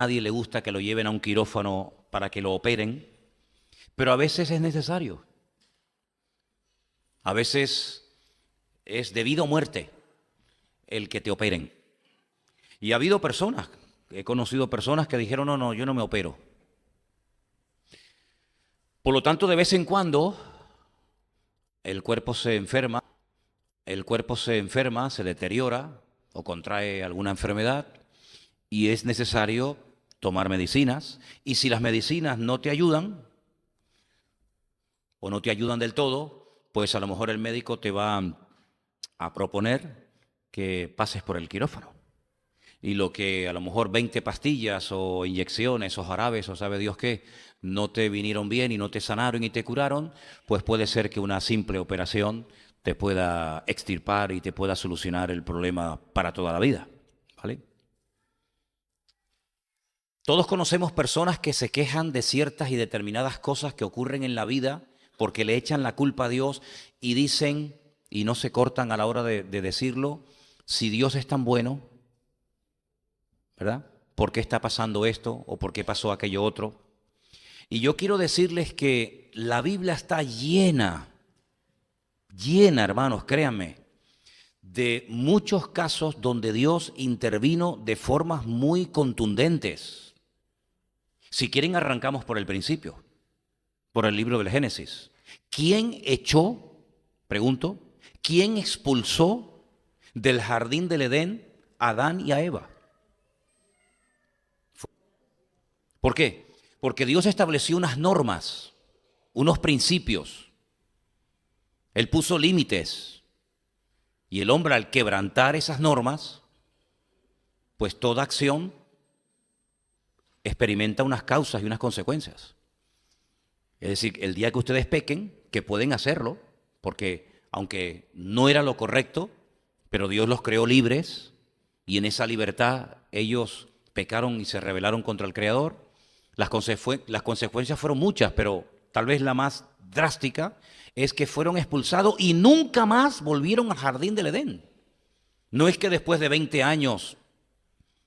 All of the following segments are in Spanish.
nadie le gusta que lo lleven a un quirófano para que lo operen, pero a veces es necesario. A veces es de vida o muerte el que te operen. Y ha habido personas, he conocido personas que dijeron, no, no, yo no me opero. Por lo tanto, de vez en cuando el cuerpo se enferma, se deteriora o contrae alguna enfermedad y es necesario tomar medicinas. Y si las medicinas no te ayudan o no te ayudan del todo, pues a lo mejor el médico te va a proponer que pases por el quirófano. Y lo que a lo mejor 20 pastillas o inyecciones o jarabes o sabe Dios qué no te vinieron bien y no te sanaron y te curaron, pues puede ser que una simple operación te pueda extirpar y te pueda solucionar el problema para toda la vida, ¿vale? Todos conocemos personas que se quejan de ciertas y determinadas cosas que ocurren en la vida porque le echan la culpa a Dios y dicen, y no se cortan a la hora de decirlo, si Dios es tan bueno, ¿verdad? ¿Por qué está pasando esto o por qué pasó aquello otro? Y yo quiero decirles que la Biblia está llena, hermanos, créanme, de muchos casos donde Dios intervino de formas muy contundentes. Si quieren, arrancamos por el principio, por el libro del Génesis. ¿Quién echó, pregunto, quién expulsó del jardín del Edén a Adán y a Eva? ¿Por qué? Porque Dios estableció unas normas, unos principios. Él puso límites. Y el hombre, al quebrantar esas normas, pues toda acción experimenta unas causas y unas consecuencias. Es decir, el día que ustedes pequen, que pueden hacerlo, porque aunque no era lo correcto, pero Dios los creó libres y en esa libertad ellos pecaron y se rebelaron contra el Creador. Las consecuencias fueron muchas, pero tal vez la más drástica es que fueron expulsados y nunca más volvieron al jardín del Edén. No es que después de 20 años,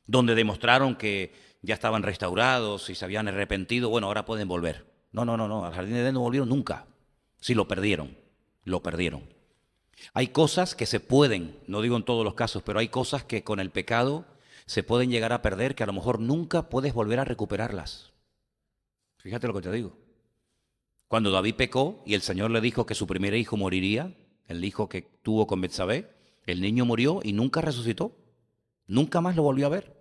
donde demostraron que ya estaban restaurados y se habían arrepentido, bueno, ahora pueden volver. No, al jardín del Edén no volvieron nunca. Sí, lo perdieron. Hay cosas que se pueden, no digo en todos los casos, pero hay cosas que con el pecado se pueden llegar a perder que a lo mejor nunca puedes volver a recuperarlas. Fíjate lo que te digo. Cuando David pecó y el Señor le dijo que su primer hijo moriría, el hijo que tuvo con Betsabé, el niño murió y nunca resucitó. Nunca más lo volvió a ver.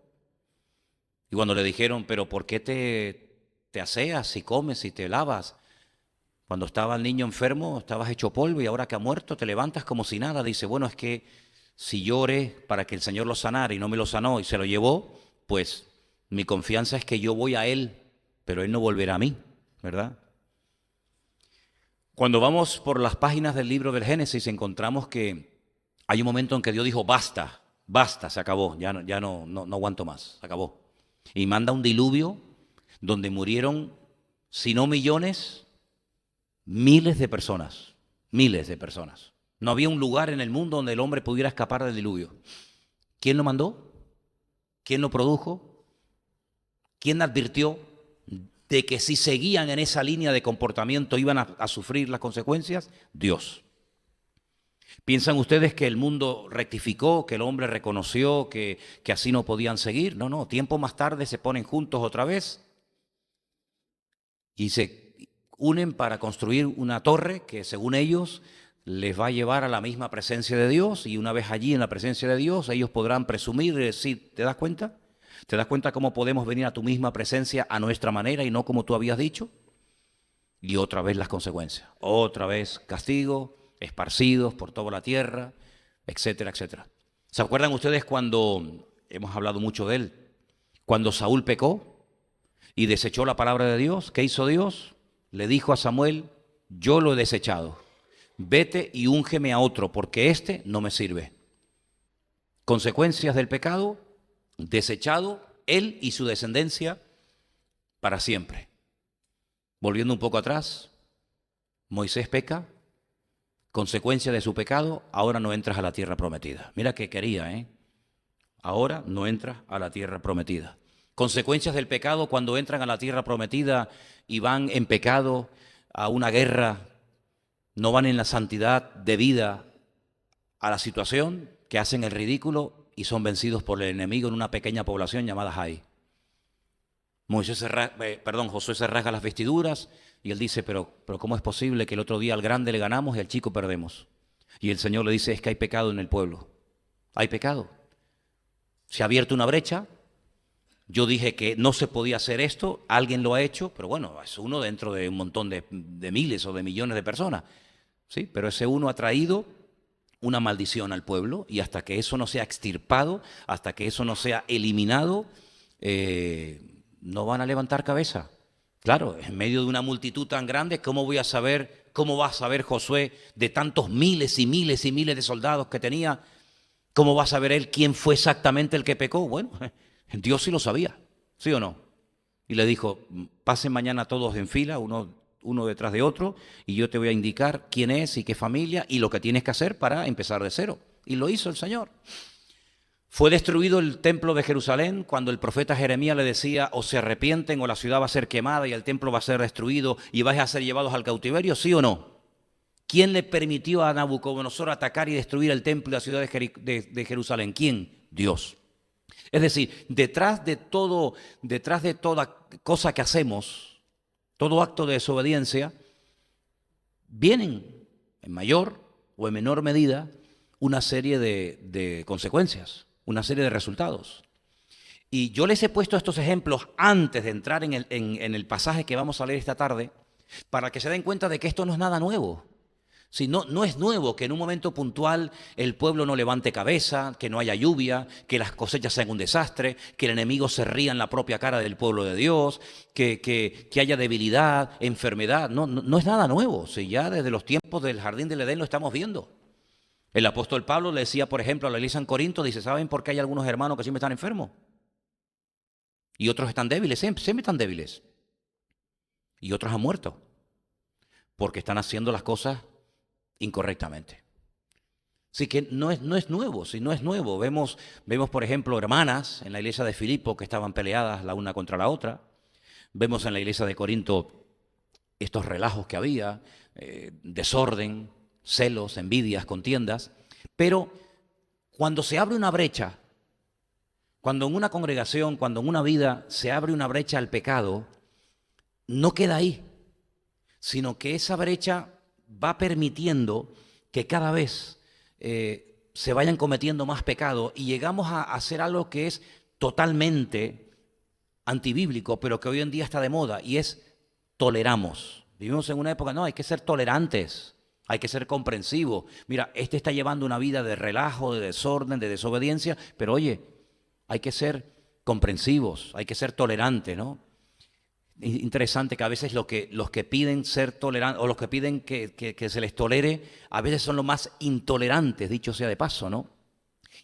Y cuando le dijeron, pero ¿por qué te aseas y comes y te lavas? Cuando estaba el niño enfermo, estabas hecho polvo y ahora que ha muerto te levantas como si nada. Dice, bueno, es que si yo oré para que el Señor lo sanara y no me lo sanó y se lo llevó, pues mi confianza es que yo voy a Él, pero Él no volverá a mí, ¿verdad? Cuando vamos por las páginas del libro del Génesis encontramos que hay un momento en que Dios dijo, basta, se acabó, ya no aguanto más, se acabó. Y manda un diluvio donde murieron, si no millones, miles de personas. No había un lugar en el mundo donde el hombre pudiera escapar del diluvio. ¿Quién lo mandó? ¿Quién lo produjo? ¿Quién advirtió de que si seguían en esa línea de comportamiento iban a sufrir las consecuencias? Dios. ¿Piensan ustedes que el mundo rectificó, que el hombre reconoció que así no podían seguir? No, tiempo más tarde se ponen juntos otra vez y se unen para construir una torre que según ellos les va a llevar a la misma presencia de Dios, y una vez allí en la presencia de Dios ellos podrán presumir y decir, ¿te das cuenta? ¿Te das cuenta cómo podemos venir a tu misma presencia a nuestra manera y no como tú habías dicho? Y otra vez las consecuencias, otra vez castigo, esparcidos por toda la tierra, etcétera, etcétera. ¿Se acuerdan ustedes cuando, hemos hablado mucho de él, cuando Saúl pecó y desechó la palabra de Dios? ¿Qué hizo Dios? Le dijo a Samuel, yo lo he desechado, vete y úngeme a otro, porque este no me sirve. Consecuencias del pecado, desechado él y su descendencia para siempre. Volviendo un poco atrás, Moisés peca, consecuencia de su pecado, ahora no entras a la tierra prometida. Mira que quería, ahora no entras a la tierra prometida. Consecuencias del pecado cuando entran a la tierra prometida y van en pecado a una guerra, no van en la santidad debida a la situación, que hacen el ridículo y son vencidos por el enemigo en una pequeña población llamada Jai. Josué se rasga las vestiduras y él dice, pero ¿cómo es posible que el otro día al grande le ganamos y al chico perdemos? Y el Señor le dice, es que hay pecado en el pueblo. Hay pecado. Se ha abierto una brecha. Yo dije que no se podía hacer esto, alguien lo ha hecho, pero bueno, es uno dentro de un montón de miles o de millones de personas. Sí, pero ese uno ha traído una maldición al pueblo y hasta que eso no sea extirpado, hasta que eso no sea eliminado, no van a levantar cabeza. Claro, en medio de una multitud tan grande, ¿cómo va a saber Josué de tantos miles y miles y miles de soldados que tenía? ¿Cómo va a saber él quién fue exactamente el que pecó? Bueno, Dios sí lo sabía, ¿sí o no? Y le dijo, pasen mañana todos en fila, uno detrás de otro, y yo te voy a indicar quién es y qué familia y lo que tienes que hacer para empezar de cero. Y lo hizo el Señor. Fue destruido el templo de Jerusalén cuando el profeta Jeremías le decía, o se arrepienten o la ciudad va a ser quemada y el templo va a ser destruido y vais a ser llevados al cautiverio, ¿sí o no? ¿Quién le permitió a Nabucodonosor atacar y destruir el templo y la ciudad de Jerusalén? ¿Quién? Dios. Es decir, detrás de toda cosa que hacemos, todo acto de desobediencia, vienen en mayor o en menor medida una serie de consecuencias, una serie de resultados. Y yo les he puesto estos ejemplos antes de entrar en el pasaje que vamos a leer esta tarde, para que se den cuenta de que esto no es nada nuevo. Si no es nuevo que en un momento puntual el pueblo no levante cabeza, que no haya lluvia, que las cosechas sean un desastre, que el enemigo se ría en la propia cara del pueblo de Dios, que haya debilidad, enfermedad. No es nada nuevo. Si ya desde los tiempos del Jardín del Edén lo estamos viendo. El apóstol Pablo le decía, por ejemplo, a la iglesia en Corinto, dice, ¿saben por qué hay algunos hermanos que siempre están enfermos? Y otros están débiles, siempre están débiles. Y otros han muerto, porque están haciendo las cosas incorrectamente. Así que no es nuevo, si no es nuevo. Vemos, por ejemplo, hermanas en la iglesia de Filipo que estaban peleadas la una contra la otra. Vemos en la iglesia de Corinto estos relajos que había, desorden, celos, envidias, contiendas. Pero cuando se abre una brecha, cuando en una congregación, cuando en una vida se abre una brecha al pecado, no queda ahí, sino que esa brecha va permitiendo que cada vez se vayan cometiendo más pecados y llegamos a hacer algo que es totalmente antibíblico, pero que hoy en día está de moda, y es toleramos. Vivimos en una época, no, hay que ser tolerantes, hay que ser comprensivos. Mira, este está llevando una vida de relajo, de desorden, de desobediencia, pero oye, hay que ser comprensivos, hay que ser tolerantes, ¿no? Interesante que a veces los que piden ser tolerantes o los que piden que se les tolere, a veces son los más intolerantes, dicho sea de paso, ¿no?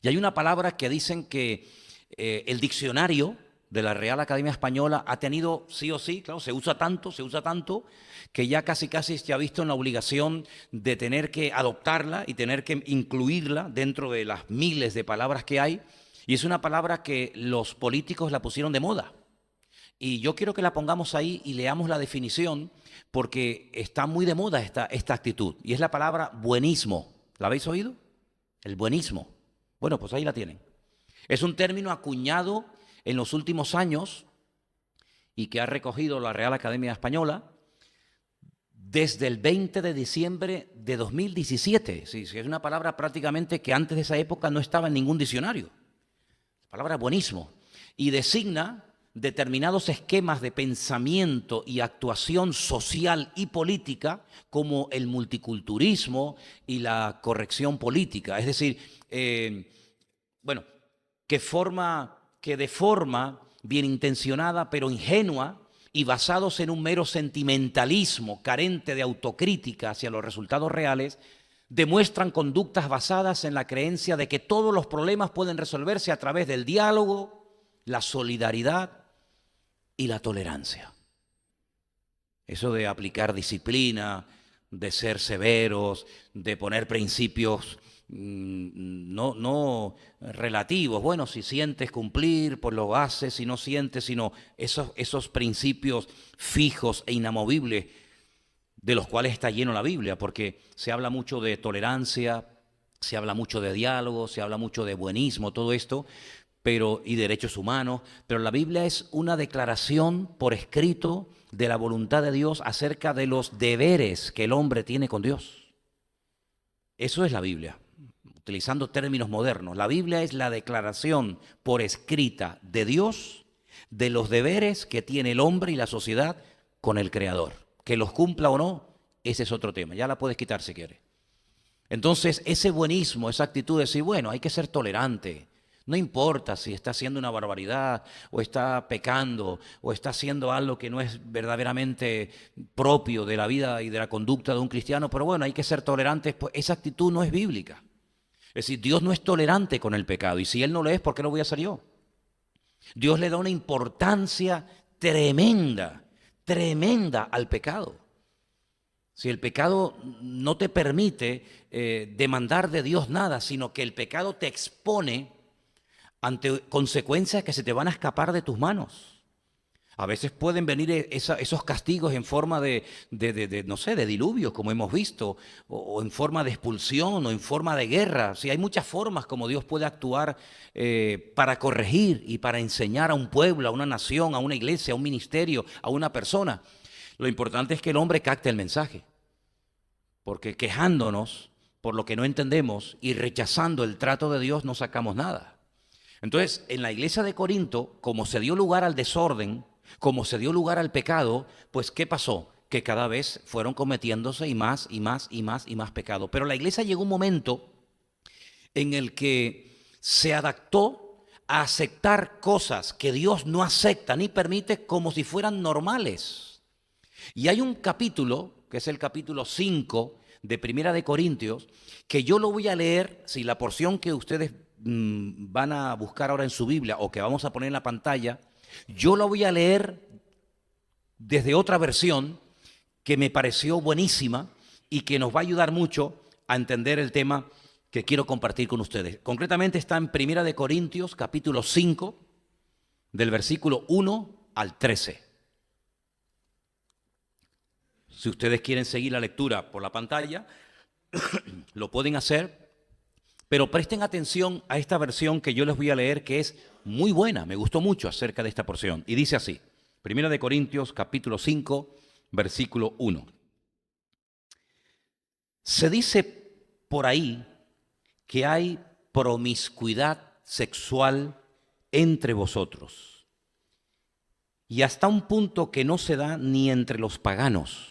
Y hay una palabra que dicen que el diccionario de la Real Academia Española ha tenido sí o sí, claro, se usa tanto, que ya casi se ha visto en la obligación de tener que adoptarla y tener que incluirla dentro de las miles de palabras que hay. Y es una palabra que los políticos la pusieron de moda. Y yo quiero que la pongamos ahí y leamos la definición, porque está muy de moda esta actitud. Y es la palabra buenismo. ¿La habéis oído? El buenismo. Bueno, pues ahí la tienen. Es un término acuñado en los últimos años y que ha recogido la Real Academia Española desde el 20 de diciembre de 2017. Sí, es una palabra prácticamente que antes de esa época no estaba en ningún diccionario. La palabra buenismo. Y designa determinados esquemas de pensamiento y actuación social y política, como el multiculturalismo y la corrección política. Es decir, que de forma bien intencionada pero ingenua y basados en un mero sentimentalismo carente de autocrítica hacia los resultados reales, demuestran conductas basadas en la creencia de que todos los problemas pueden resolverse a través del diálogo, la solidaridad y la tolerancia. Eso de aplicar disciplina, de ser severos, de poner principios no relativos. Bueno, si sientes cumplir, pues lo haces, si no sientes, sino esos principios fijos e inamovibles de los cuales está lleno la Biblia, porque se habla mucho de tolerancia, se habla mucho de diálogo, se habla mucho de buenismo, todo esto, y derechos humanos, pero la Biblia es una declaración por escrito de la voluntad de Dios acerca de los deberes que el hombre tiene con Dios. Eso es la Biblia, utilizando términos modernos. La Biblia es la declaración por escrita de Dios de los deberes que tiene el hombre y la sociedad con el Creador. Que los cumpla o no, ese es otro tema, ya la puedes quitar si quieres. Entonces, ese buenismo, esa actitud de decir, bueno, hay que ser tolerante. No importa si está haciendo una barbaridad, o está pecando, o está haciendo algo que no es verdaderamente propio de la vida y de la conducta de un cristiano, pero bueno, hay que ser tolerantes, pues esa actitud no es bíblica. Es decir, Dios no es tolerante con el pecado, y si Él no lo es, ¿por qué lo voy a hacer yo? Dios le da una importancia tremenda, tremenda al pecado. Si el pecado no te permite demandar de Dios nada, sino que el pecado te expone ante consecuencias que se te van a escapar de tus manos. A veces pueden venir esos castigos en forma no sé, de diluvios, como hemos visto, o en forma de expulsión, o en forma de guerra. Sí, hay muchas formas como Dios puede actuar para corregir y para enseñar a un pueblo, a una nación, a una iglesia, a un ministerio, a una persona. Lo importante es que el hombre capte el mensaje, porque quejándonos por lo que no entendemos y rechazando el trato de Dios no sacamos nada. Entonces, en la iglesia de Corinto, como se dio lugar al desorden, como se dio lugar al pecado, pues ¿qué pasó? Que cada vez fueron cometiéndose y más pecado. Pero la iglesia llegó un momento en el que se adaptó a aceptar cosas que Dios no acepta ni permite como si fueran normales. Y hay un capítulo, que es el capítulo 5 de Primera de Corintios, que yo lo voy a leer, si la porción que ustedes van a buscar ahora en su Biblia o que vamos a poner en la pantalla, yo lo voy a leer desde otra versión que me pareció buenísima y que nos va a ayudar mucho a entender el tema que quiero compartir con ustedes. Concretamente está en Primera de Corintios, capítulo 5, del versículo 1 al 13. Si ustedes quieren seguir la lectura por la pantalla, lo pueden hacer, pero presten atención a esta versión que yo les voy a leer, que es muy buena, me gustó mucho acerca de esta porción. Y dice así, Primera de Corintios, capítulo 5, versículo 1. Se dice por ahí que hay promiscuidad sexual entre vosotros, y hasta un punto que no se da ni entre los paganos,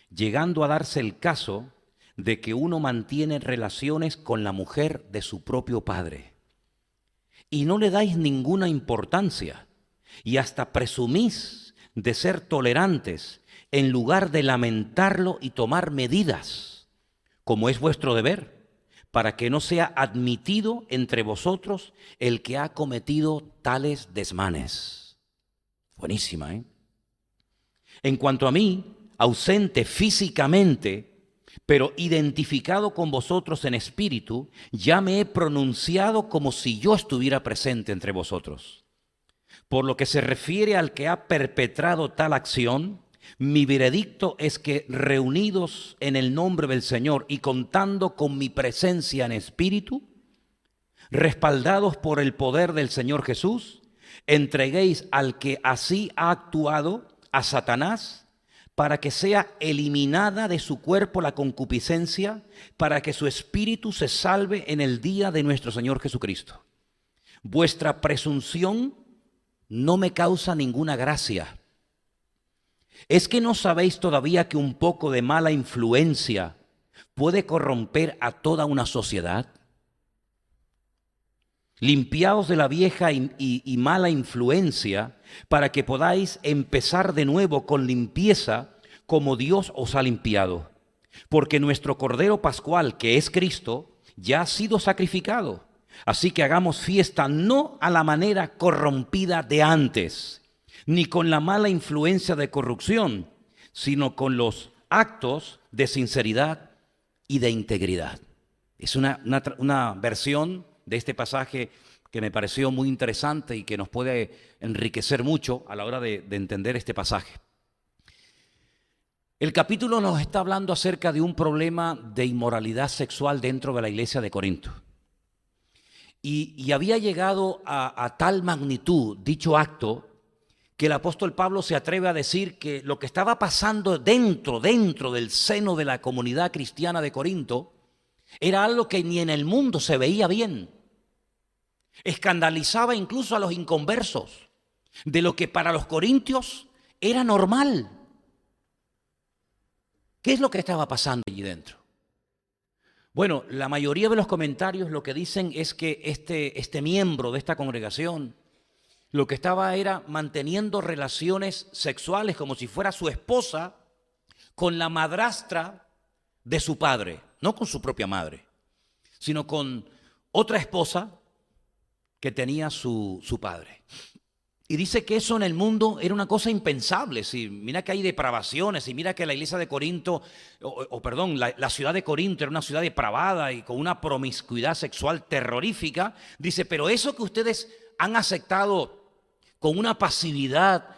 llegando a darse el caso de que uno mantiene relaciones con la mujer de su propio padre. Y no le dais ninguna importancia, y hasta presumís de ser tolerantes en lugar de lamentarlo y tomar medidas, como es vuestro deber, para que no sea admitido entre vosotros el que ha cometido tales desmanes. Buenísima, ¿eh? En cuanto a mí, ausente físicamente, pero identificado con vosotros en espíritu, ya me he pronunciado como si yo estuviera presente entre vosotros. Por lo que se refiere al que ha perpetrado tal acción, mi veredicto es que, reunidos en el nombre del Señor y contando con mi presencia en espíritu, respaldados por el poder del Señor Jesús, entreguéis al que así ha actuado, a Satanás, para que sea eliminada de su cuerpo la concupiscencia, para que su espíritu se salve en el día de nuestro Señor Jesucristo. Vuestra presunción no me causa ninguna gracia. ¿Es que no sabéis todavía que un poco de mala influencia puede corromper a toda una sociedad? Limpiaos de la vieja y mala influencia para que podáis empezar de nuevo con limpieza como Dios os ha limpiado. Porque nuestro Cordero Pascual, que es Cristo, ya ha sido sacrificado. Así que hagamos fiesta no a la manera corrompida de antes, ni con la mala influencia de corrupción, sino con los actos de sinceridad y de integridad. Es una versión de este pasaje que me pareció muy interesante y que nos puede enriquecer mucho a la hora de entender este pasaje. El capítulo nos está hablando acerca de un problema de inmoralidad sexual dentro de la iglesia de Corinto. Y había llegado a tal magnitud dicho acto que el apóstol Pablo se atreve a decir que lo que estaba pasando dentro del seno de la comunidad cristiana de Corinto era algo que ni en el mundo se veía bien. Escandalizaba incluso a los inconversos de lo que para los corintios era normal. ¿Qué es lo que estaba pasando allí dentro? Bueno, la mayoría de los comentarios lo que dicen es que este miembro de esta congregación lo que estaba era manteniendo relaciones sexuales como si fuera su esposa con la madrastra de su padre, no con su propia madre, sino con otra esposa que tenía su padre. Y dice que eso en el mundo era una cosa impensable. Sí, mira que hay depravaciones y mira que la iglesia de Corinto, la ciudad de Corinto era una ciudad depravada y con una promiscuidad sexual terrorífica. Dice, pero eso que ustedes han aceptado con una pasividad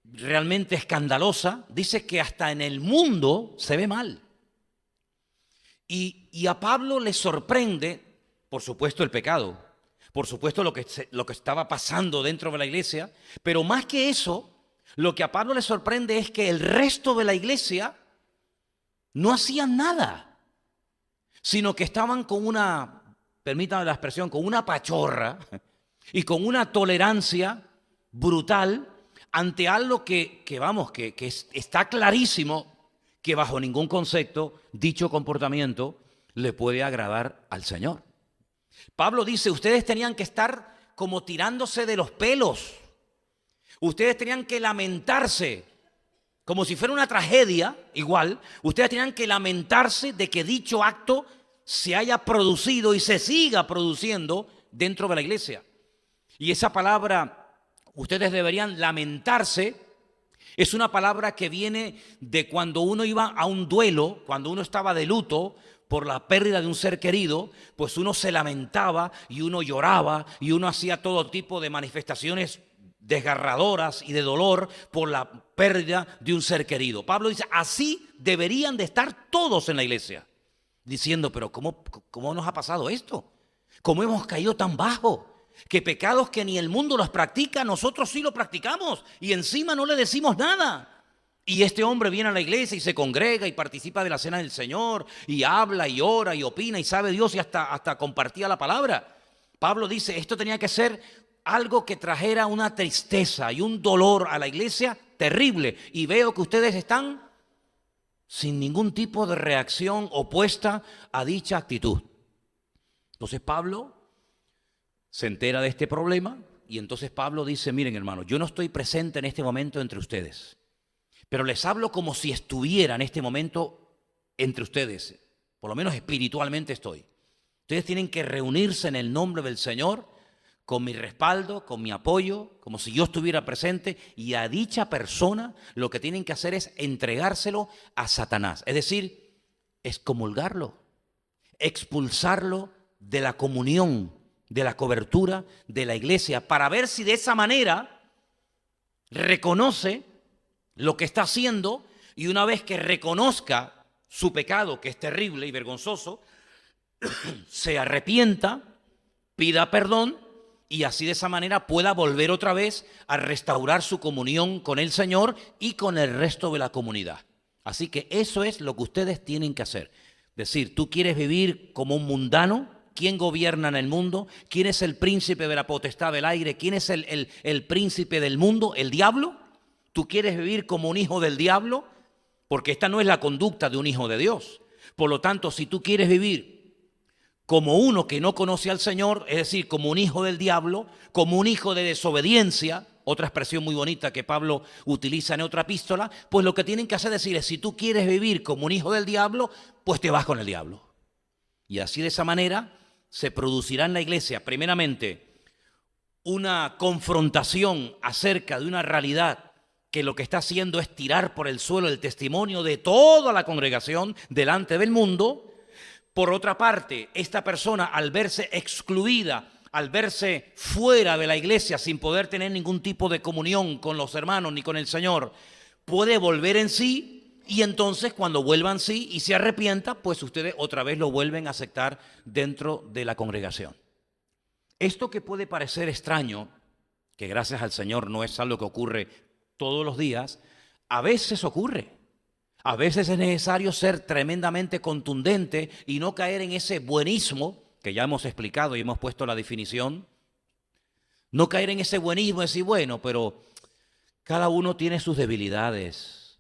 realmente escandalosa, dice que hasta en el mundo se ve mal. Y a Pablo le sorprende, por supuesto, el pecado. Por supuesto, lo que estaba pasando dentro de la iglesia, pero más que eso, lo que a Pablo le sorprende es que el resto de la iglesia no hacían nada, sino que estaban con permítanme la expresión, con una pachorra y con una tolerancia brutal ante algo que está clarísimo que bajo ningún concepto dicho comportamiento le puede agradar al Señor. Pablo dice, ustedes tenían que estar como tirándose de los pelos. Ustedes tenían que lamentarse, como si fuera una tragedia, igual. Ustedes tenían que lamentarse de que dicho acto se haya producido y se siga produciendo dentro de la iglesia. Y esa palabra, ustedes deberían lamentarse, es una palabra que viene de cuando uno iba a un duelo, cuando uno estaba de luto por la pérdida de un ser querido, pues uno se lamentaba y uno lloraba y uno hacía todo tipo de manifestaciones desgarradoras y de dolor por la pérdida de un ser querido. Pablo dice, así deberían de estar todos en la iglesia, diciendo, pero ¿cómo nos ha pasado esto? ¿Cómo hemos caído tan bajo? Que pecados que ni el mundo los practica, nosotros sí los practicamos y encima no le decimos nada. Y este hombre viene a la iglesia y se congrega y participa de la cena del Señor y habla y ora y opina y sabe Dios y hasta compartía la palabra. Pablo dice, esto tenía que ser algo que trajera una tristeza y un dolor a la iglesia terrible. Y veo que ustedes están sin ningún tipo de reacción opuesta a dicha actitud. Entonces Pablo se entera de este problema y entonces Pablo dice, miren hermanos, yo no estoy presente en este momento entre ustedes, pero les hablo como si estuviera en este momento entre ustedes, por lo menos espiritualmente estoy. Ustedes tienen que reunirse en el nombre del Señor, con mi respaldo, con mi apoyo, como si yo estuviera presente, y a dicha persona lo que tienen que hacer es entregárselo a Satanás, es decir, excomulgarlo, expulsarlo de la comunión, de la cobertura de la iglesia, para ver si de esa manera reconoce lo que está haciendo, y una vez que reconozca su pecado, que es terrible y vergonzoso, se arrepienta, pida perdón y así de esa manera pueda volver otra vez a restaurar su comunión con el Señor y con el resto de la comunidad. Así que eso es lo que ustedes tienen que hacer. Es decir, tú quieres vivir como un mundano. ¿Quién gobierna en el mundo? ¿Quién es el príncipe de la potestad del aire? ¿Quién es el príncipe del mundo? ¿El diablo? ¿Tú quieres vivir como un hijo del diablo? Porque esta no es la conducta de un hijo de Dios. Por lo tanto, si tú quieres vivir como uno que no conoce al Señor, es decir, como un hijo del diablo, como un hijo de desobediencia, otra expresión muy bonita que Pablo utiliza en otra epístola, pues lo que tienen que hacer es decir, si tú quieres vivir como un hijo del diablo, pues te vas con el diablo. Y así de esa manera se producirá en la iglesia, primeramente, una confrontación acerca de una realidad que lo que está haciendo es tirar por el suelo el testimonio de toda la congregación delante del mundo, Por otra parte, esta persona, al verse excluida, al verse fuera de la iglesia sin poder tener ningún tipo de comunión con los hermanos ni con el Señor, puede volver en sí, y entonces cuando vuelva en sí y se arrepienta, pues ustedes otra vez lo vuelven a aceptar dentro de la congregación. Esto que puede parecer extraño, que gracias al Señor no es algo que ocurre todos los días, a veces ocurre. A veces es necesario ser tremendamente contundente y no caer en ese buenismo, que ya hemos explicado y hemos puesto la definición. No caer en ese buenismo y decir, bueno, pero cada uno tiene sus debilidades.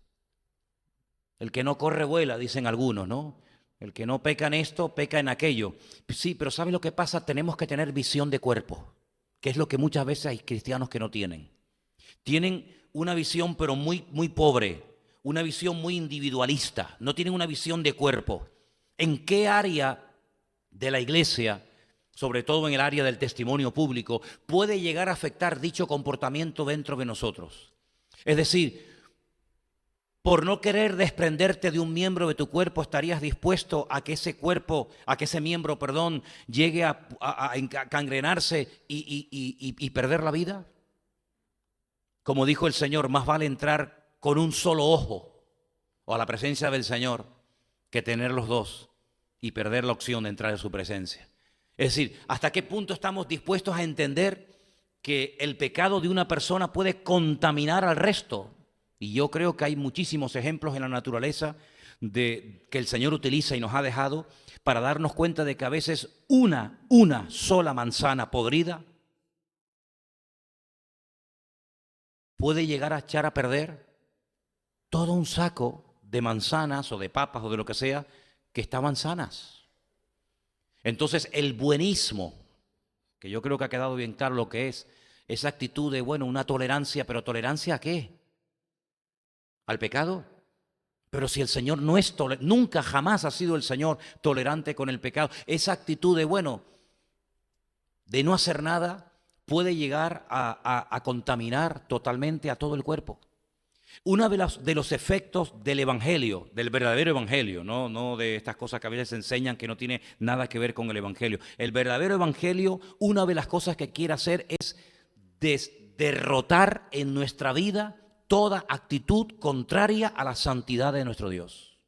El que no corre vuela, dicen algunos, ¿no? El que no peca en esto, peca en aquello. Sí, pero ¿sabes lo que pasa? Tenemos que tener visión de cuerpo, que es lo que muchas veces hay cristianos que no tienen. Tienen una visión pero muy, muy pobre, una visión muy individualista, no tienen una visión de cuerpo. ¿En qué área de la iglesia, sobre todo en el área del testimonio público, puede llegar a afectar dicho comportamiento dentro de nosotros? Es decir, por no querer desprenderte de un miembro de tu cuerpo, ¿estarías dispuesto a que ese cuerpo, a que ese miembro, llegue a cangrenarse y perder la vida? Como dijo el Señor, más vale entrar con un solo ojo o a la presencia del Señor que tener los dos y perder la opción de entrar en su presencia. Es decir, ¿hasta qué punto estamos dispuestos a entender que el pecado de una persona puede contaminar al resto? Y yo creo que hay muchísimos ejemplos en la naturaleza que el Señor utiliza y nos ha dejado para darnos cuenta de que a veces una sola manzana podrida puede llegar a echar a perder todo un saco de manzanas o de papas o de lo que sea que estaban sanas. Entonces el buenismo, que yo creo que ha quedado bien claro lo que es, esa actitud de, bueno, una tolerancia, pero ¿tolerancia a qué? ¿Al pecado? Pero si el Señor no es tolerante, nunca jamás ha sido el Señor tolerante con el pecado. Esa actitud de, bueno, de no hacer nada, puede llegar a contaminar totalmente a todo el cuerpo. Uno de los efectos del evangelio, del verdadero evangelio, no de estas cosas que a veces enseñan que no tiene nada que ver con el evangelio. El verdadero evangelio, una de las cosas que quiere hacer es derrotar en nuestra vida toda actitud contraria a la santidad de nuestro Dios.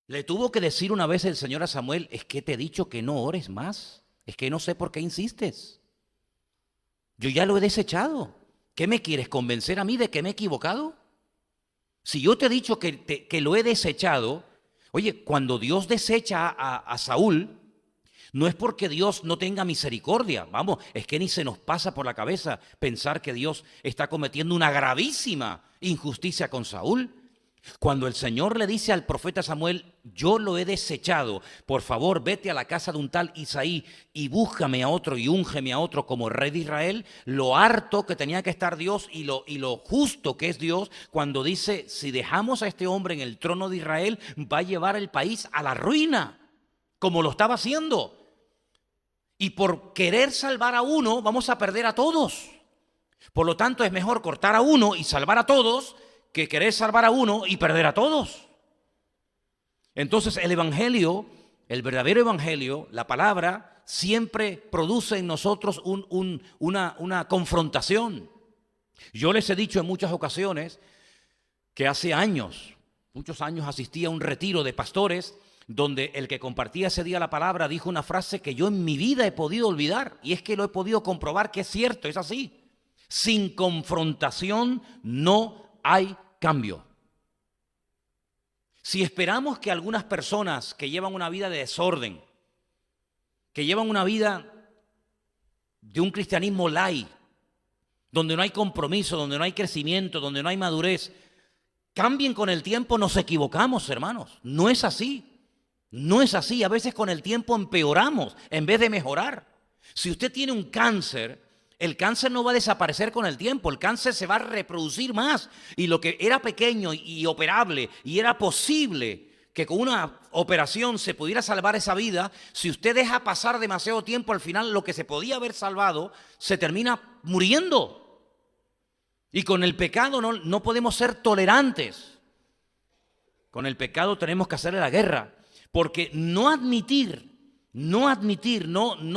Le tuvo que decir una vez el Señor a Samuel, es que te he dicho que no ores más. Es que no sé por qué insistes. Yo ya lo he desechado. ¿Qué me quieres convencer a mí de que me he equivocado? Si yo te he dicho que lo he desechado, oye, cuando Dios desecha a Saúl, no es porque Dios no tenga misericordia. Vamos, es que ni se nos pasa por la cabeza pensar que Dios está cometiendo una gravísima injusticia con Saúl. Cuando el Señor le dice al profeta Samuel, yo lo he desechado, por favor vete a la casa de un tal Isaí y búscame a otro y úngeme a otro como rey de Israel, lo harto que tenía que estar Dios y lo justo que es Dios cuando dice, si dejamos a este hombre en el trono de Israel, va a llevar el país a la ruina, como lo estaba haciendo. Y por querer salvar a uno, vamos a perder a todos. Por lo tanto, es mejor cortar a uno y salvar a todos que querer salvar a uno y perder a todos. Entonces el evangelio, el verdadero evangelio, la palabra, siempre produce en nosotros una confrontación. Yo les he dicho en muchas ocasiones que hace años, muchos años asistí a un retiro de pastores donde el que compartía ese día la palabra dijo una frase que yo en mi vida he podido olvidar, y es que lo he podido comprobar que es cierto, es así. Sin confrontación no hay cambio. Si esperamos que algunas personas que llevan una vida de desorden, que llevan una vida de un cristianismo light, donde no hay compromiso, donde no hay crecimiento, donde no hay madurez, cambien con el tiempo, nos equivocamos, hermanos. No es así. No es así. A veces con el tiempo empeoramos en vez de mejorar. Si usted tiene un cáncer, el cáncer no va a desaparecer con el tiempo, el cáncer se va a reproducir más. Y lo que era pequeño y operable y era posible que con una operación se pudiera salvar esa vida, si usted deja pasar demasiado tiempo, al final lo que se podía haber salvado se termina muriendo. Y con el pecado no podemos ser tolerantes. Con el pecado tenemos que hacerle la guerra. Porque no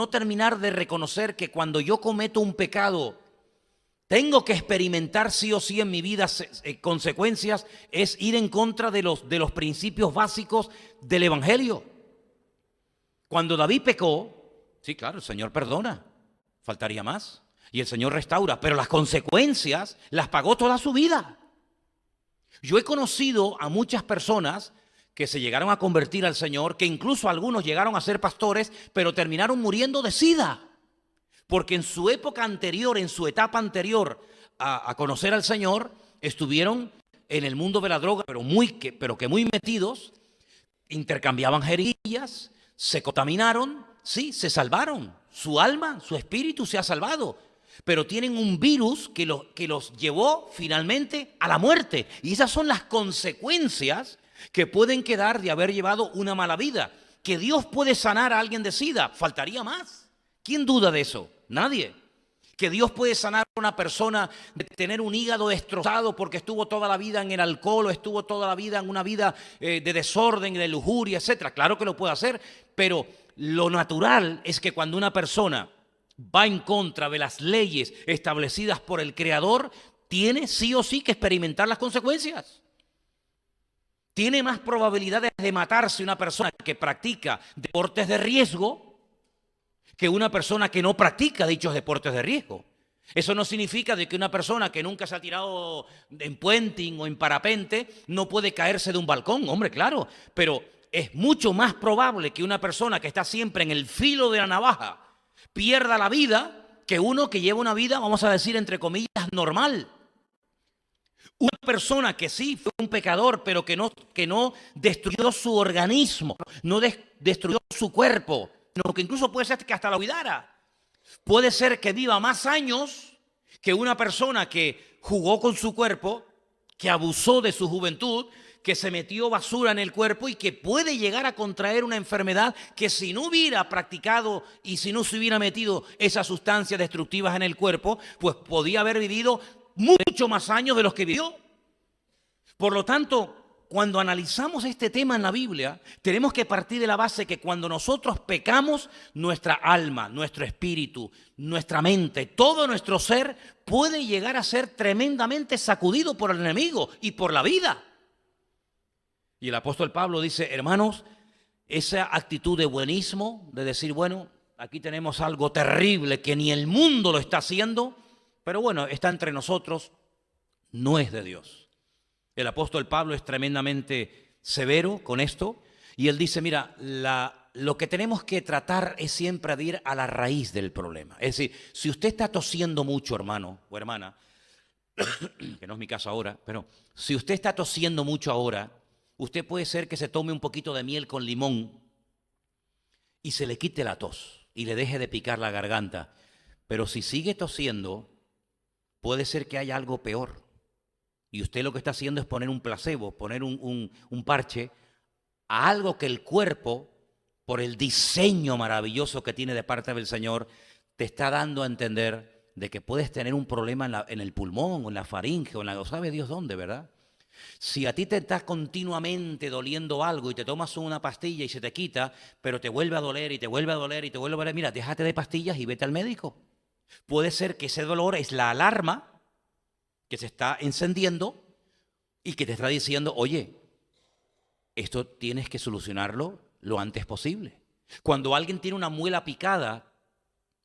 terminar de reconocer que cuando yo cometo un pecado, tengo que experimentar sí o sí en mi vida consecuencias, es ir en contra de los principios básicos del Evangelio. Cuando David pecó, sí, claro, el Señor perdona, faltaría más, y el Señor restaura, pero las consecuencias las pagó toda su vida. Yo he conocido a muchas personas que se llegaron a convertir al Señor, que incluso algunos llegaron a ser pastores, pero terminaron muriendo de SIDA. Porque en su época anterior, en su etapa anterior a conocer al Señor, estuvieron en el mundo de la droga, pero que muy metidos, intercambiaban jeringuillas, se contaminaron, sí, se salvaron. Su alma, su espíritu se ha salvado. Pero tienen un virus que los llevó finalmente a la muerte. Y esas son las consecuencias que pueden quedar de haber llevado una mala vida. Que Dios puede sanar a alguien de SIDA, faltaría más. ¿Quién duda de eso? Nadie. Que Dios puede sanar a una persona de tener un hígado destrozado porque estuvo toda la vida en el alcohol o estuvo toda la vida en una vida de desorden, de lujuria, etcétera. Claro que lo puede hacer, pero lo natural es que cuando una persona va en contra de las leyes establecidas por el Creador, tiene sí o sí que experimentar las consecuencias. Tiene más probabilidades de matarse una persona que practica deportes de riesgo que una persona que no practica dichos deportes de riesgo. Eso no significa de que una persona que nunca se ha tirado en puenting o en parapente no puede caerse de un balcón, hombre, claro, pero es mucho más probable que una persona que está siempre en el filo de la navaja pierda la vida que uno que lleva una vida, vamos a decir, entre comillas, normal. Una persona que sí fue un pecador, pero que no destruyó su organismo, no destruyó su cuerpo, sino que incluso puede ser que hasta lo olvidara. Puede ser que viva más años que una persona que jugó con su cuerpo, que abusó de su juventud, que se metió basura en el cuerpo y que puede llegar a contraer una enfermedad que si no hubiera practicado y si no se hubiera metido esas sustancias destructivas en el cuerpo, pues podía haber vivido mucho más años de los que vivió. Por lo tanto, cuando analizamos este tema en la Biblia, tenemos que partir de la base que cuando nosotros pecamos, nuestra alma, nuestro espíritu, nuestra mente, todo nuestro ser puede llegar a ser tremendamente sacudido por el enemigo y por la vida. Y el apóstol Pablo dice, hermanos, esa actitud de buenismo, de decir, bueno, aquí tenemos algo terrible que ni el mundo lo está haciendo, pero bueno, está entre nosotros, no es de Dios. El apóstol Pablo es tremendamente severo con esto y él dice, mira, lo que tenemos que tratar es siempre de ir a la raíz del problema. Es decir, si usted está tosiendo mucho, hermano o hermana, que no es mi caso ahora, pero si usted está tosiendo mucho ahora, usted puede ser que se tome un poquito de miel con limón y se le quite la tos y le deje de picar la garganta. Pero si sigue tosiendo, puede ser que haya algo peor. Y usted lo que está haciendo es poner un placebo, poner un parche a algo que el cuerpo, por el diseño maravilloso que tiene de parte del Señor, te está dando a entender de que puedes tener un problema en el pulmón o en la faringe o en la, ¿sabe Dios dónde, verdad? Si a ti te está continuamente doliendo algo y te tomas una pastilla y se te quita, pero te vuelve a doler y te vuelve a doler y te vuelve a doler, mira, déjate de pastillas y vete al médico. Puede ser que ese dolor es la alarma que se está encendiendo y que te está diciendo, oye, esto tienes que solucionarlo lo antes posible. Cuando alguien tiene una muela picada,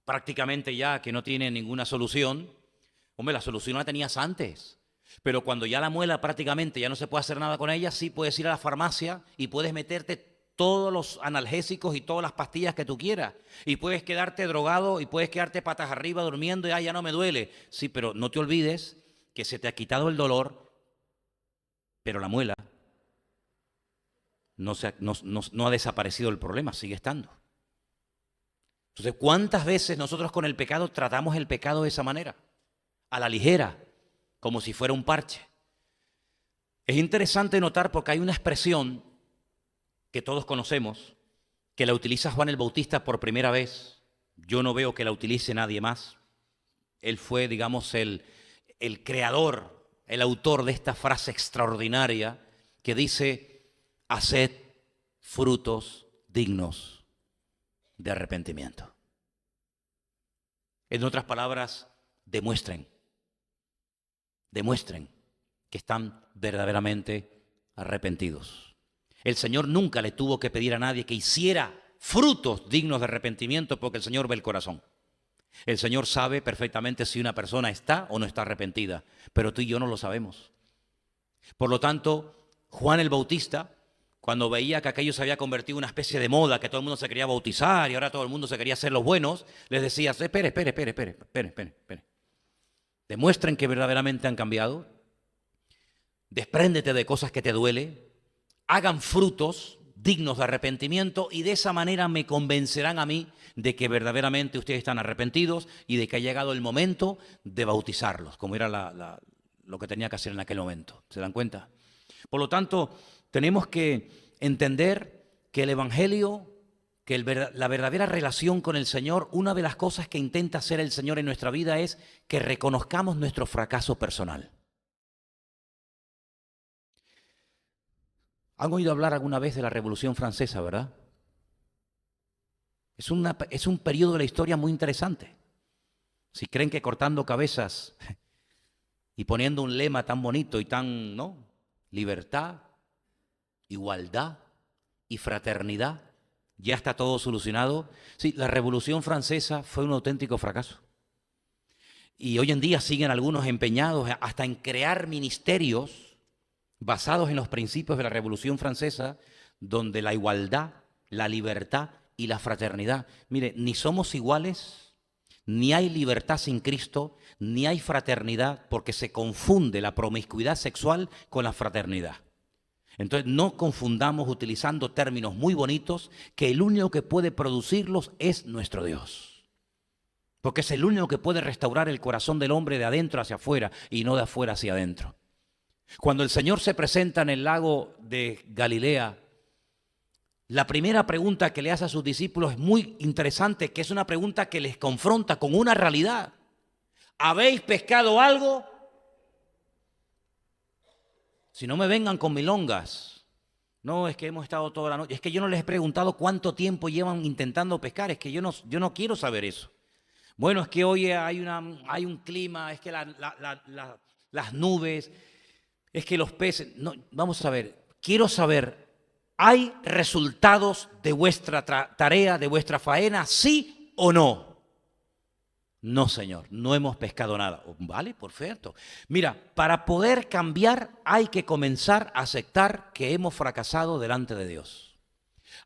prácticamente ya que no tiene ninguna solución, hombre, la solución la tenías antes. Pero cuando ya la muela prácticamente ya no se puede hacer nada con ella, sí puedes ir a la farmacia y puedes meterte todos los analgésicos y todas las pastillas que tú quieras. Y puedes quedarte drogado y puedes quedarte patas arriba durmiendo y ya no me duele. Sí, pero no te olvides que se te ha quitado el dolor, pero la muela no ha desaparecido el problema, sigue estando. Entonces, ¿cuántas veces nosotros con el pecado tratamos el pecado de esa manera? A la ligera, como si fuera un parche. Es interesante notar porque hay una expresión que todos conocemos, que la utiliza Juan el Bautista por primera vez. Yo no veo que la utilice nadie más. Él fue, digamos, el creador, el autor de esta frase extraordinaria que dice, haced frutos dignos de arrepentimiento. En otras palabras, demuestren que están verdaderamente arrepentidos. El Señor nunca le tuvo que pedir a nadie que hiciera frutos dignos de arrepentimiento, porque el Señor ve el corazón. El Señor sabe perfectamente si una persona está o no está arrepentida, pero tú y yo no lo sabemos. Por lo tanto, Juan el Bautista, cuando veía que aquello se había convertido en una especie de moda, que todo el mundo se quería bautizar y ahora todo el mundo se quería hacer los buenos, les decía, espere. Demuestren que verdaderamente han cambiado. Despréndete de cosas que te duelen. Hagan frutos dignos de arrepentimiento y de esa manera me convencerán a mí de que verdaderamente ustedes están arrepentidos y de que ha llegado el momento de bautizarlos, como era lo que tenía que hacer en aquel momento. ¿Se dan cuenta? Por lo tanto, tenemos que entender que el Evangelio, que la verdadera relación con el Señor, una de las cosas que intenta hacer el Señor en nuestra vida es que reconozcamos nuestro fracaso personal. ¿Han oído hablar alguna vez de la Revolución Francesa, verdad? Es un periodo de la historia muy interesante. Si creen que cortando cabezas y poniendo un lema tan bonito y tan, ¿no? Libertad, igualdad y fraternidad, ya está todo solucionado. Sí, la Revolución Francesa fue un auténtico fracaso. Y hoy en día siguen algunos empeñados hasta en crear ministerios basados en los principios de la Revolución Francesa, donde la igualdad, la libertad y la fraternidad. Mire, ni somos iguales, ni hay libertad sin Cristo, ni hay fraternidad, porque se confunde la promiscuidad sexual con la fraternidad. Entonces no confundamos utilizando términos muy bonitos, que el único que puede producirlos es nuestro Dios. Porque es el único que puede restaurar el corazón del hombre de adentro hacia afuera y no de afuera hacia adentro. Cuando el Señor se presenta en el lago de Galilea, la primera pregunta que le hace a sus discípulos es muy interesante, que es una pregunta que les confronta con una realidad. ¿Habéis pescado algo? Si no me vengan con milongas. No, es que hemos estado toda la noche. Es que yo no les he preguntado cuánto tiempo llevan intentando pescar. Es que yo no quiero saber eso. Bueno, es que hoy hay un clima, es que las nubes, es que los peces. No, vamos a ver, quiero saber, ¿hay resultados de vuestra tarea, de vuestra faena, sí o no? No, Señor, no hemos pescado nada. Vale, perfecto. Mira, para poder cambiar hay que comenzar a aceptar que hemos fracasado delante de Dios.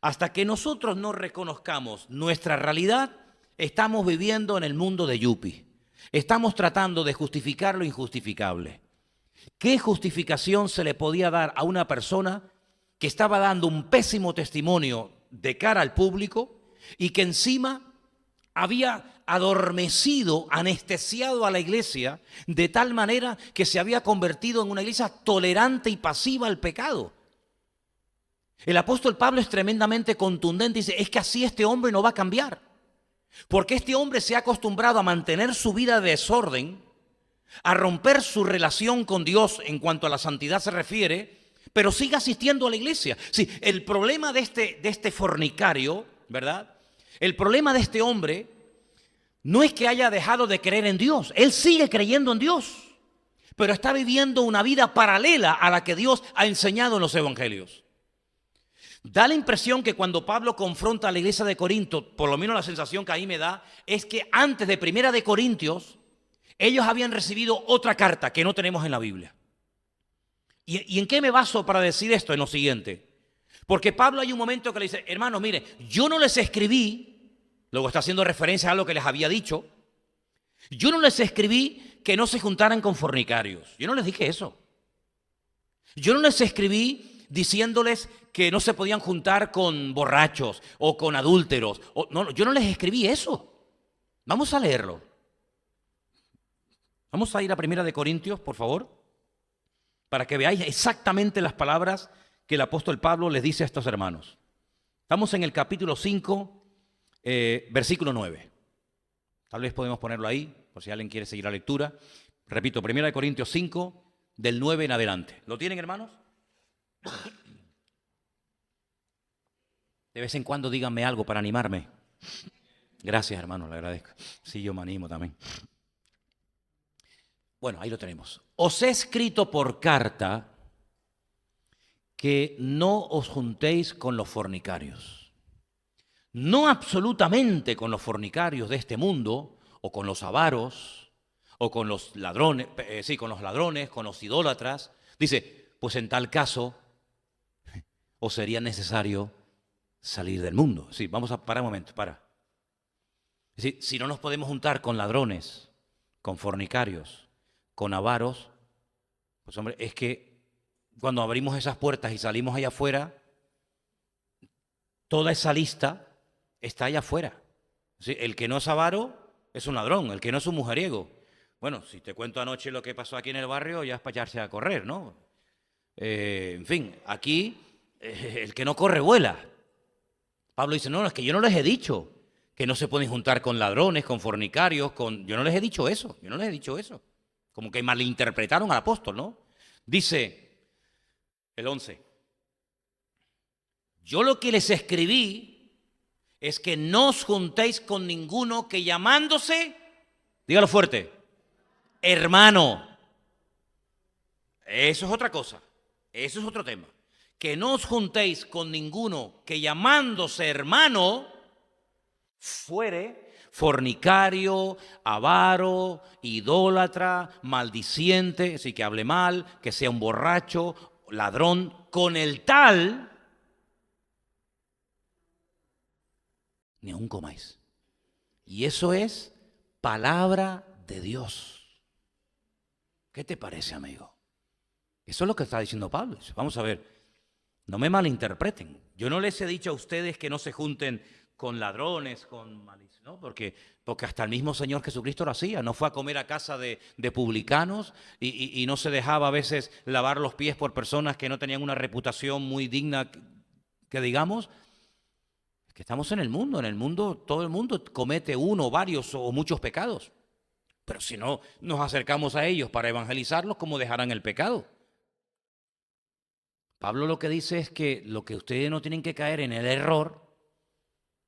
Hasta que nosotros no reconozcamos nuestra realidad, estamos viviendo en el mundo de Yupi. Estamos tratando de justificar lo injustificable. ¿Qué justificación se le podía dar a una persona que estaba dando un pésimo testimonio de cara al público y que encima había adormecido, anestesiado a la iglesia de tal manera que se había convertido en una iglesia tolerante y pasiva al pecado? El apóstol Pablo es tremendamente contundente y dice, es que así este hombre no va a cambiar. Porque este hombre se ha acostumbrado a mantener su vida de desorden, a romper su relación con Dios en cuanto a la santidad se refiere, pero sigue asistiendo a la iglesia. Sí, el problema de este fornicario, ¿verdad? El problema de este hombre no es que haya dejado de creer en Dios. Él sigue creyendo en Dios, pero está viviendo una vida paralela a la que Dios ha enseñado en los evangelios. Da la impresión que cuando Pablo confronta a la iglesia de Corinto, por lo menos la sensación que ahí me da, es que antes de Primera de Corintios, ellos habían recibido otra carta que no tenemos en la Biblia. ¿Y en qué me baso para decir esto? En lo siguiente. Porque Pablo hay un momento que le dice, hermanos, mire, yo no les escribí, luego está haciendo referencia a lo que les había dicho, yo no les escribí que no se juntaran con fornicarios. Yo no les dije eso. Yo no les escribí diciéndoles que no se podían juntar con borrachos o con adúlteros. No, yo no les escribí eso. Vamos a leerlo. Vamos a ir a Primera de Corintios, por favor, para que veáis exactamente las palabras que el apóstol Pablo les dice a estos hermanos. Estamos en el capítulo 5, versículo 9. Tal vez podemos ponerlo ahí, por si alguien quiere seguir la lectura. Repito, Primera de Corintios 5, del 9 en adelante. ¿Lo tienen, hermanos? De vez en cuando díganme algo para animarme. Gracias, hermano, le agradezco. Sí, yo me animo también. Bueno, ahí lo tenemos. Os he escrito por carta que no os juntéis con los fornicarios. No absolutamente con los fornicarios de este mundo, o con los avaros, o con los ladrones, con los idólatras. Dice, pues en tal caso, os sería necesario salir del mundo. Sí, vamos a parar un momento, para. Es decir, si no nos podemos juntar con ladrones, con fornicarios, con avaros, pues hombre, es que cuando abrimos esas puertas y salimos allá afuera, toda esa lista está allá afuera. ¿Sí? El que no es avaro es un ladrón, el que no es un mujeriego. Bueno, si te cuento anoche lo que pasó aquí en el barrio, ya es para echarse a correr, ¿no? En fin, aquí el que no corre vuela. Pablo dice, no, es que yo no les he dicho que no se pueden juntar con ladrones, con fornicarios, yo no les he dicho eso, yo no les he dicho eso. Como que malinterpretaron al apóstol, ¿no? Dice el 11, yo lo que les escribí es que no os juntéis con ninguno que llamándose, dígalo fuerte, hermano. Eso es otra cosa, eso es otro tema. Que no os juntéis con ninguno que llamándose hermano fuere fornicario, avaro, idólatra, maldiciente, así que hable mal, que sea un borracho, ladrón, con el tal, ni aun comáis. Y eso es palabra de Dios. ¿Qué te parece, amigo? Eso es lo que está diciendo Pablo. Vamos a ver, no me malinterpreten. Yo no les he dicho a ustedes que no se junten con ladrones, con malicia, ¿no? Porque hasta el mismo Señor Jesucristo lo hacía. No fue a comer a casa de publicanos y no se dejaba a veces lavar los pies por personas que no tenían una reputación muy digna, que digamos. Es que estamos en el mundo todo el mundo comete uno, varios o muchos pecados. Pero si no nos acercamos a ellos para evangelizarlos, ¿cómo dejarán el pecado? Pablo lo que dice es que lo que ustedes no tienen que caer en el error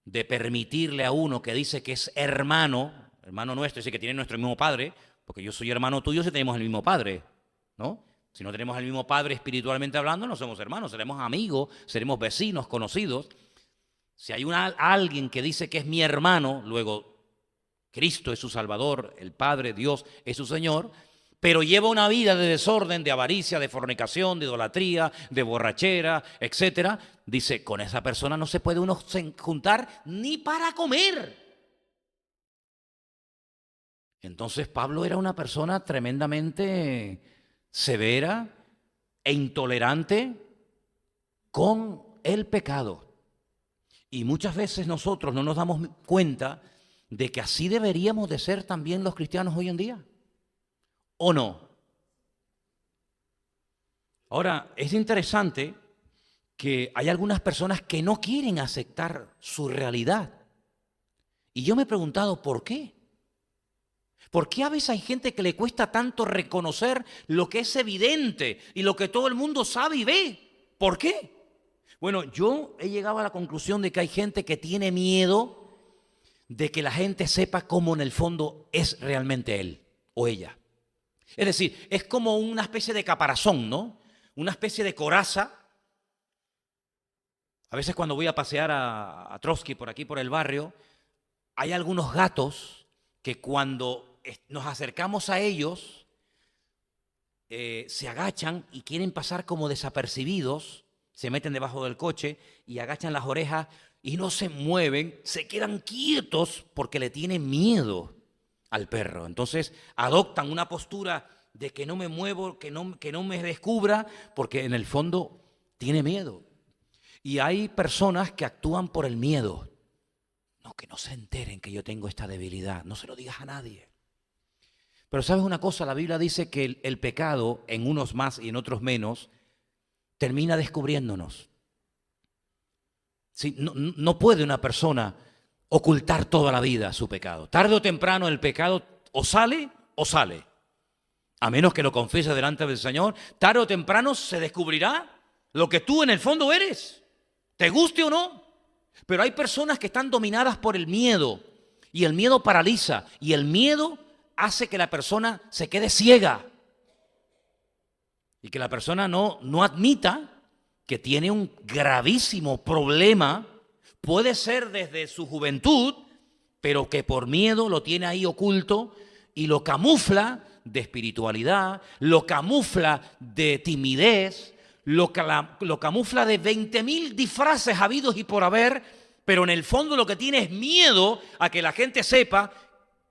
de permitirle a uno que dice que es hermano nuestro, dice que tiene nuestro mismo padre, porque yo soy hermano tuyo si tenemos el mismo padre, ¿no? Si no tenemos el mismo padre espiritualmente hablando, no somos hermanos, seremos amigos, seremos vecinos, conocidos. Si hay alguien que dice que es mi hermano, luego Cristo es su Salvador, el Padre, Dios es su Señor, pero lleva una vida de desorden, de avaricia, de fornicación, de idolatría, de borrachera, etcétera, dice, con esa persona no se puede uno juntar ni para comer. Entonces Pablo era una persona tremendamente severa e intolerante con el pecado. Y muchas veces nosotros no nos damos cuenta de que así deberíamos de ser también los cristianos hoy en día. ¿O no? Ahora, es interesante que hay algunas personas que no quieren aceptar su realidad. Y yo me he preguntado, ¿por qué? ¿Por qué a veces hay gente que le cuesta tanto reconocer lo que es evidente y lo que todo el mundo sabe y ve? ¿Por qué? Bueno, yo he llegado a la conclusión de que hay gente que tiene miedo de que la gente sepa cómo en el fondo es realmente él o ella. Es decir, es como una especie de caparazón, ¿no? Una especie de coraza. A veces cuando voy a pasear a Trotsky por aquí, por el barrio, hay algunos gatos que cuando nos acercamos a ellos, se agachan y quieren pasar como desapercibidos, se meten debajo del coche y agachan las orejas y no se mueven, se quedan quietos porque le tienen miedo al perro. Entonces adoptan una postura de que no me muevo, que no me descubra, porque en el fondo tiene miedo. Y hay personas que actúan por el miedo. No, que no se enteren que yo tengo esta debilidad, no se lo digas a nadie. Pero ¿sabes una cosa? La Biblia dice que el pecado, en unos más y en otros menos, termina descubriéndonos. Sí, no puede una persona ocultar toda la vida su pecado. Tarde o temprano el pecado o sale, a menos que lo confieses delante del Señor. Tarde o temprano se descubrirá lo que tú en el fondo eres, te guste o no. Pero hay personas que están dominadas por el miedo y el miedo paraliza y el miedo hace que la persona se quede ciega y que la persona no admita que tiene un gravísimo problema. Puede ser desde su juventud, pero que por miedo lo tiene ahí oculto y lo camufla de espiritualidad, lo camufla de timidez, lo camufla de 20.000 disfraces habidos y por haber, pero en el fondo lo que tiene es miedo a que la gente sepa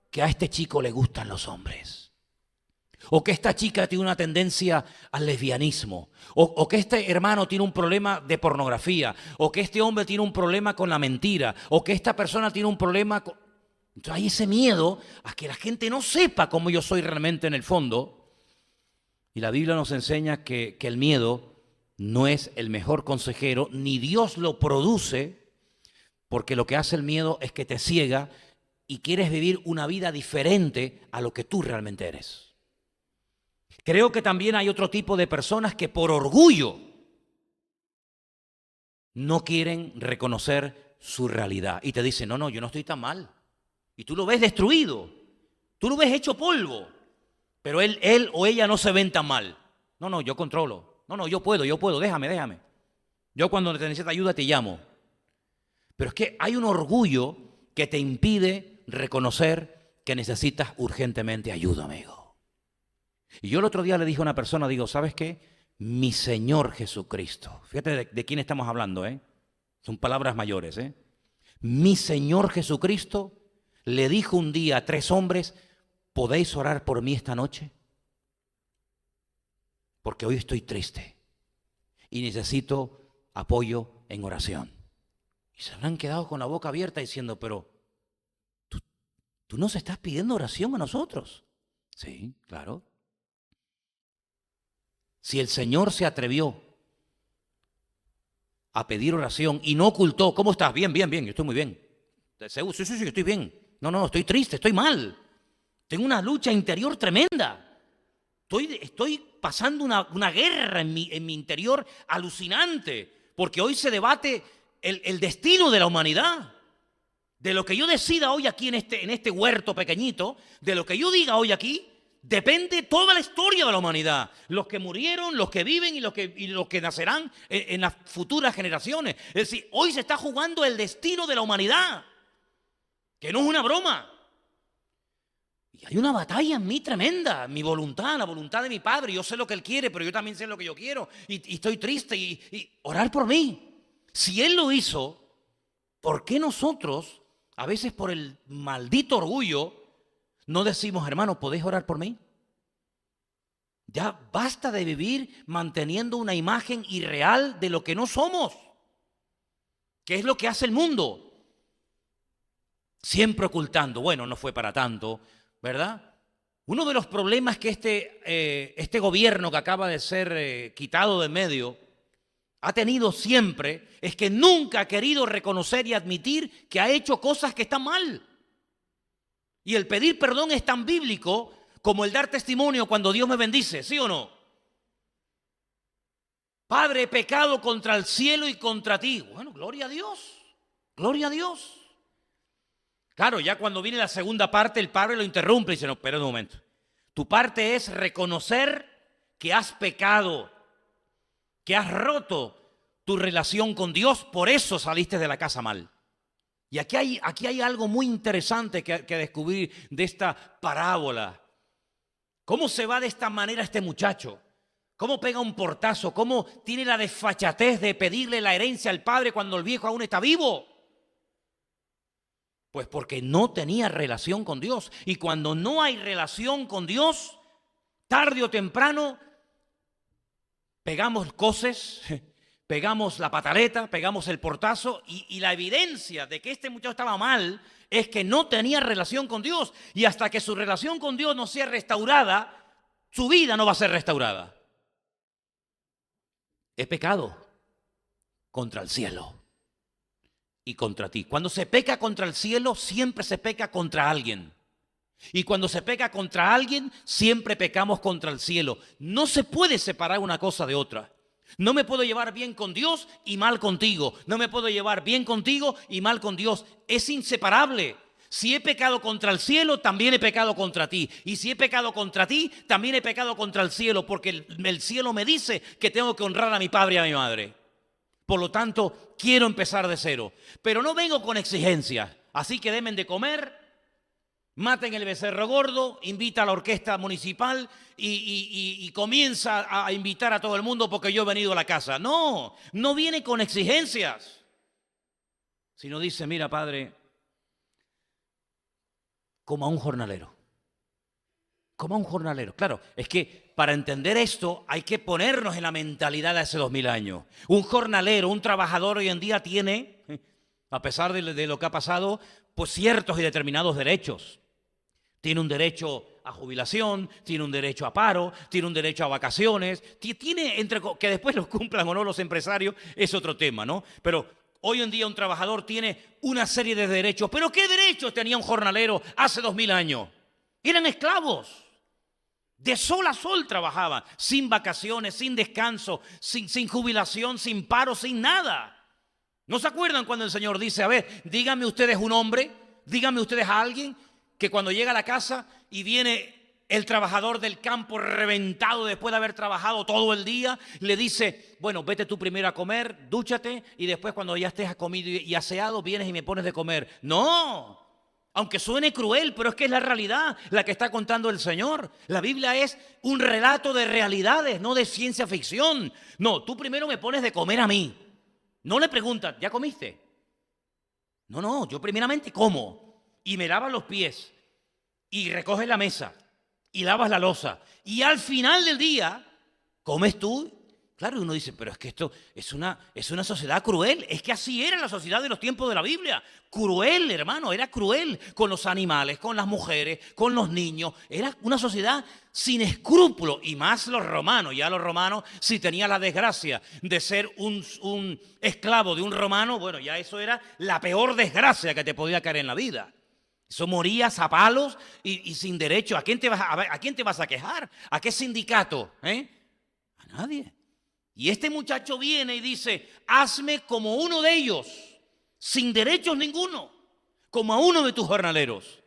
que a este chico le gustan los hombres, o que esta chica tiene una tendencia al lesbianismo, o que este hermano tiene un problema de pornografía, o que este hombre tiene un problema con la mentira, o que esta persona tiene un problema con... Entonces hay ese miedo a que la gente no sepa cómo yo soy realmente en el fondo. Y la Biblia nos enseña que el miedo no es el mejor consejero, ni Dios lo produce, porque lo que hace el miedo es que te ciega y quieres vivir una vida diferente a lo que tú realmente eres. Creo que también hay otro tipo de personas que por orgullo no quieren reconocer su realidad y te dicen, no, yo no estoy tan mal. Y tú lo ves destruido, tú lo ves hecho polvo, pero él o ella no se ven tan mal. No, yo controlo. No, yo puedo, déjame. Yo cuando te necesito ayuda te llamo. Pero es que hay un orgullo que te impide reconocer que necesitas urgentemente ayuda, amigo. Y yo el otro día le dije a una persona, digo, ¿sabes qué? Mi Señor Jesucristo. Fíjate de quién estamos hablando, ¿eh? Son palabras mayores, ¿eh? Mi Señor Jesucristo le dijo un día a 3 hombres, ¿podéis orar por mí esta noche? Porque hoy estoy triste y necesito apoyo en oración. Y se han quedado con la boca abierta diciendo, pero ¿tú nos estás pidiendo oración a nosotros? Sí, claro. Si el Señor se atrevió a pedir oración y no ocultó, ¿cómo estás? Bien, yo estoy muy bien. Sí, estoy bien. No, estoy triste, estoy mal. Tengo una lucha interior tremenda. Estoy pasando una guerra en mi interior alucinante, porque hoy se debate el destino de la humanidad. De lo que yo decida hoy aquí en este huerto pequeñito, de lo que yo diga hoy aquí, depende toda la historia de la humanidad. Los que murieron, los que viven y los que nacerán en las futuras generaciones. Es decir, hoy se está jugando el destino de la humanidad, que no es una broma. Y hay una batalla en mí tremenda, mi voluntad, la voluntad de mi Padre. Yo sé lo que Él quiere, pero yo también sé lo que yo quiero. Y estoy triste y orar por mí. Si Él lo hizo, ¿por qué nosotros, a veces por el maldito orgullo, no decimos, hermano, ¿podéis orar por mí? Ya basta de vivir manteniendo una imagen irreal de lo que no somos. ¿Qué es lo que hace el mundo? Siempre ocultando. Bueno, no fue para tanto, ¿verdad? Uno de los problemas que este gobierno que acaba de ser quitado de medio ha tenido siempre es que nunca ha querido reconocer y admitir que ha hecho cosas que están mal. Y el pedir perdón es tan bíblico como el dar testimonio cuando Dios me bendice, ¿sí o no? Padre, he pecado contra el cielo y contra ti. Bueno, gloria a Dios, gloria a Dios. Claro, ya cuando viene la segunda parte, el Padre lo interrumpe y dice, no, espera un momento. Tu parte es reconocer que has pecado, que has roto tu relación con Dios, por eso saliste de la casa mal. Y aquí hay algo muy interesante que descubrir de esta parábola. ¿Cómo se va de esta manera este muchacho? ¿Cómo pega un portazo? ¿Cómo tiene la desfachatez de pedirle la herencia al padre cuando el viejo aún está vivo? Pues porque no tenía relación con Dios. Y cuando no hay relación con Dios, tarde o temprano, pegamos coces, pegamos la pataleta, pegamos el portazo y la evidencia de que este muchacho estaba mal es que no tenía relación con Dios. Y hasta que su relación con Dios no sea restaurada, su vida no va a ser restaurada. He pecado contra el cielo y contra ti. Cuando se peca contra el cielo, siempre se peca contra alguien. Y cuando se peca contra alguien, siempre pecamos contra el cielo. No se puede separar una cosa de otra. No me puedo llevar bien con Dios y mal contigo. No me puedo llevar bien contigo y mal con Dios. Es inseparable. Si he pecado contra el cielo, también he pecado contra ti. Y si he pecado contra ti, también he pecado contra el cielo, porque el cielo me dice que tengo que honrar a mi padre y a mi madre. Por lo tanto, quiero empezar de cero. Pero no vengo con exigencias. Así que denme de comer, maten el becerro gordo, invita a la orquesta municipal y comienza a invitar a todo el mundo porque yo he venido a la casa. No, no viene con exigencias. Sino dice, mira, padre, como a un jornalero. Como a un jornalero. Claro, es que para entender esto hay que ponernos en la mentalidad de hace 2000 años. Un jornalero, un trabajador hoy en día tiene, a pesar de lo que ha pasado, pues ciertos y determinados derechos. Tiene un derecho a jubilación, tiene un derecho a paro, tiene un derecho a vacaciones, tiene que después los cumplan o no los empresarios, es otro tema, ¿no? Pero hoy en día un trabajador tiene una serie de derechos. ¿Pero qué derechos tenía un jornalero hace 2000 años? Eran esclavos. De sol a sol trabajaban, sin vacaciones, sin descanso, sin jubilación, sin paro, sin nada. ¿No se acuerdan cuando el Señor dice, a ver, díganme ustedes un hombre, díganme ustedes a alguien que cuando llega a la casa y viene el trabajador del campo reventado después de haber trabajado todo el día, le dice, bueno, vete tú primero a comer, dúchate y después cuando ya estés comido y aseado vienes y me pones de comer? No, aunque suene cruel, pero es que es la realidad la que está contando el Señor. La Biblia es un relato de realidades, no de ciencia ficción. No, tú primero me pones de comer a mí. No le preguntas, ¿ya comiste? No, yo primeramente como y me lavas los pies y recoges la mesa y lavas la loza y al final del día comes tú. Claro, y uno dice, pero es que esto es una sociedad cruel. Es que así era la sociedad de los tiempos de la Biblia. Cruel, hermano, era cruel con los animales, con las mujeres, con los niños. Era una sociedad sin escrúpulos, y más los romanos. Ya los romanos, si tenían la desgracia de ser un esclavo de un romano, bueno, ya eso era la peor desgracia que te podía caer en la vida. Eso morías a palos y sin derecho. ¿A quién te vas a quejar? ¿A qué sindicato? A nadie. Y este muchacho viene y dice, hazme como uno de ellos, sin derechos ninguno, como a uno de tus jornaleros.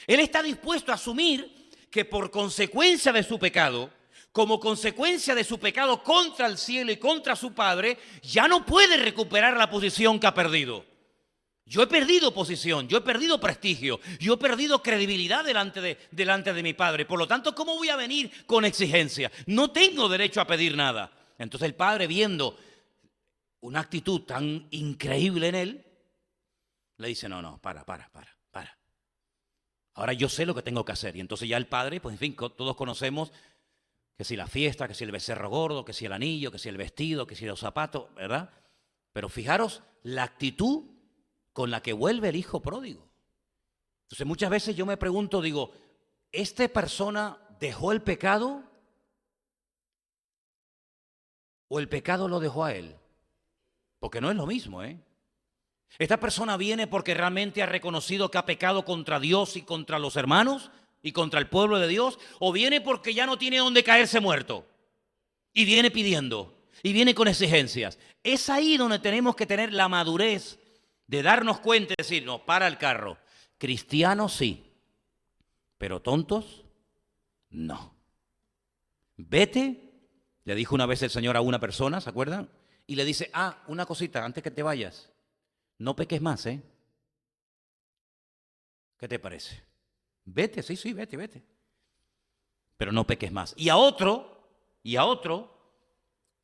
Él está dispuesto a asumir que por consecuencia de su pecado, como consecuencia de su pecado contra el cielo y contra su padre, ya no puede recuperar la posición que ha perdido. Yo he perdido posición, yo he perdido prestigio, yo he perdido credibilidad delante de mi padre. Por lo tanto, ¿cómo voy a venir con exigencia? No tengo derecho a pedir nada. Entonces el padre, viendo una actitud tan increíble en él, le dice, no, para. Ahora yo sé lo que tengo que hacer. Y entonces ya el padre, pues en fin, todos conocemos que si la fiesta, que si el becerro gordo, que si el anillo, que si el vestido, que si los zapatos, ¿verdad? Pero fijaros la actitud con la que vuelve el hijo pródigo. Entonces muchas veces yo me pregunto, digo, ¿esta persona dejó el pecado o el pecado lo dejó a él? Porque no es lo mismo, ¿eh? Esta persona viene porque realmente ha reconocido que ha pecado contra Dios y contra los hermanos y contra el pueblo de Dios, o viene porque ya no tiene dónde caerse muerto y viene pidiendo y viene con exigencias. Es ahí donde tenemos que tener la madurez de darnos cuenta y decir, no, para el carro. Cristianos sí, pero tontos no. Vete, le dijo una vez el Señor a una persona, ¿se acuerdan? Y le dice, una cosita, antes que te vayas, no peques más, ¿eh? ¿Qué te parece? Vete, sí, vete. Pero no peques más. Y a otro,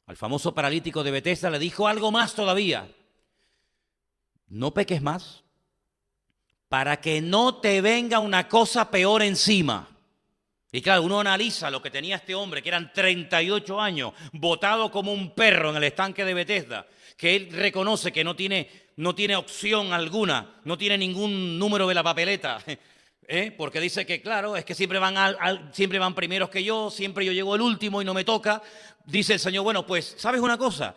al famoso paralítico de Betesda, le dijo algo más todavía. No peques más para que no te venga una cosa peor encima. Y claro, uno analiza lo que tenía este hombre, que eran 38 años, botado como un perro en el estanque de Betesda, que él reconoce que no tiene opción alguna, no tiene ningún número de la papeleta, porque dice que claro, es que siempre van primeros que yo, siempre yo llego el último y no me toca. Dice el Señor, bueno, pues, ¿sabes una cosa?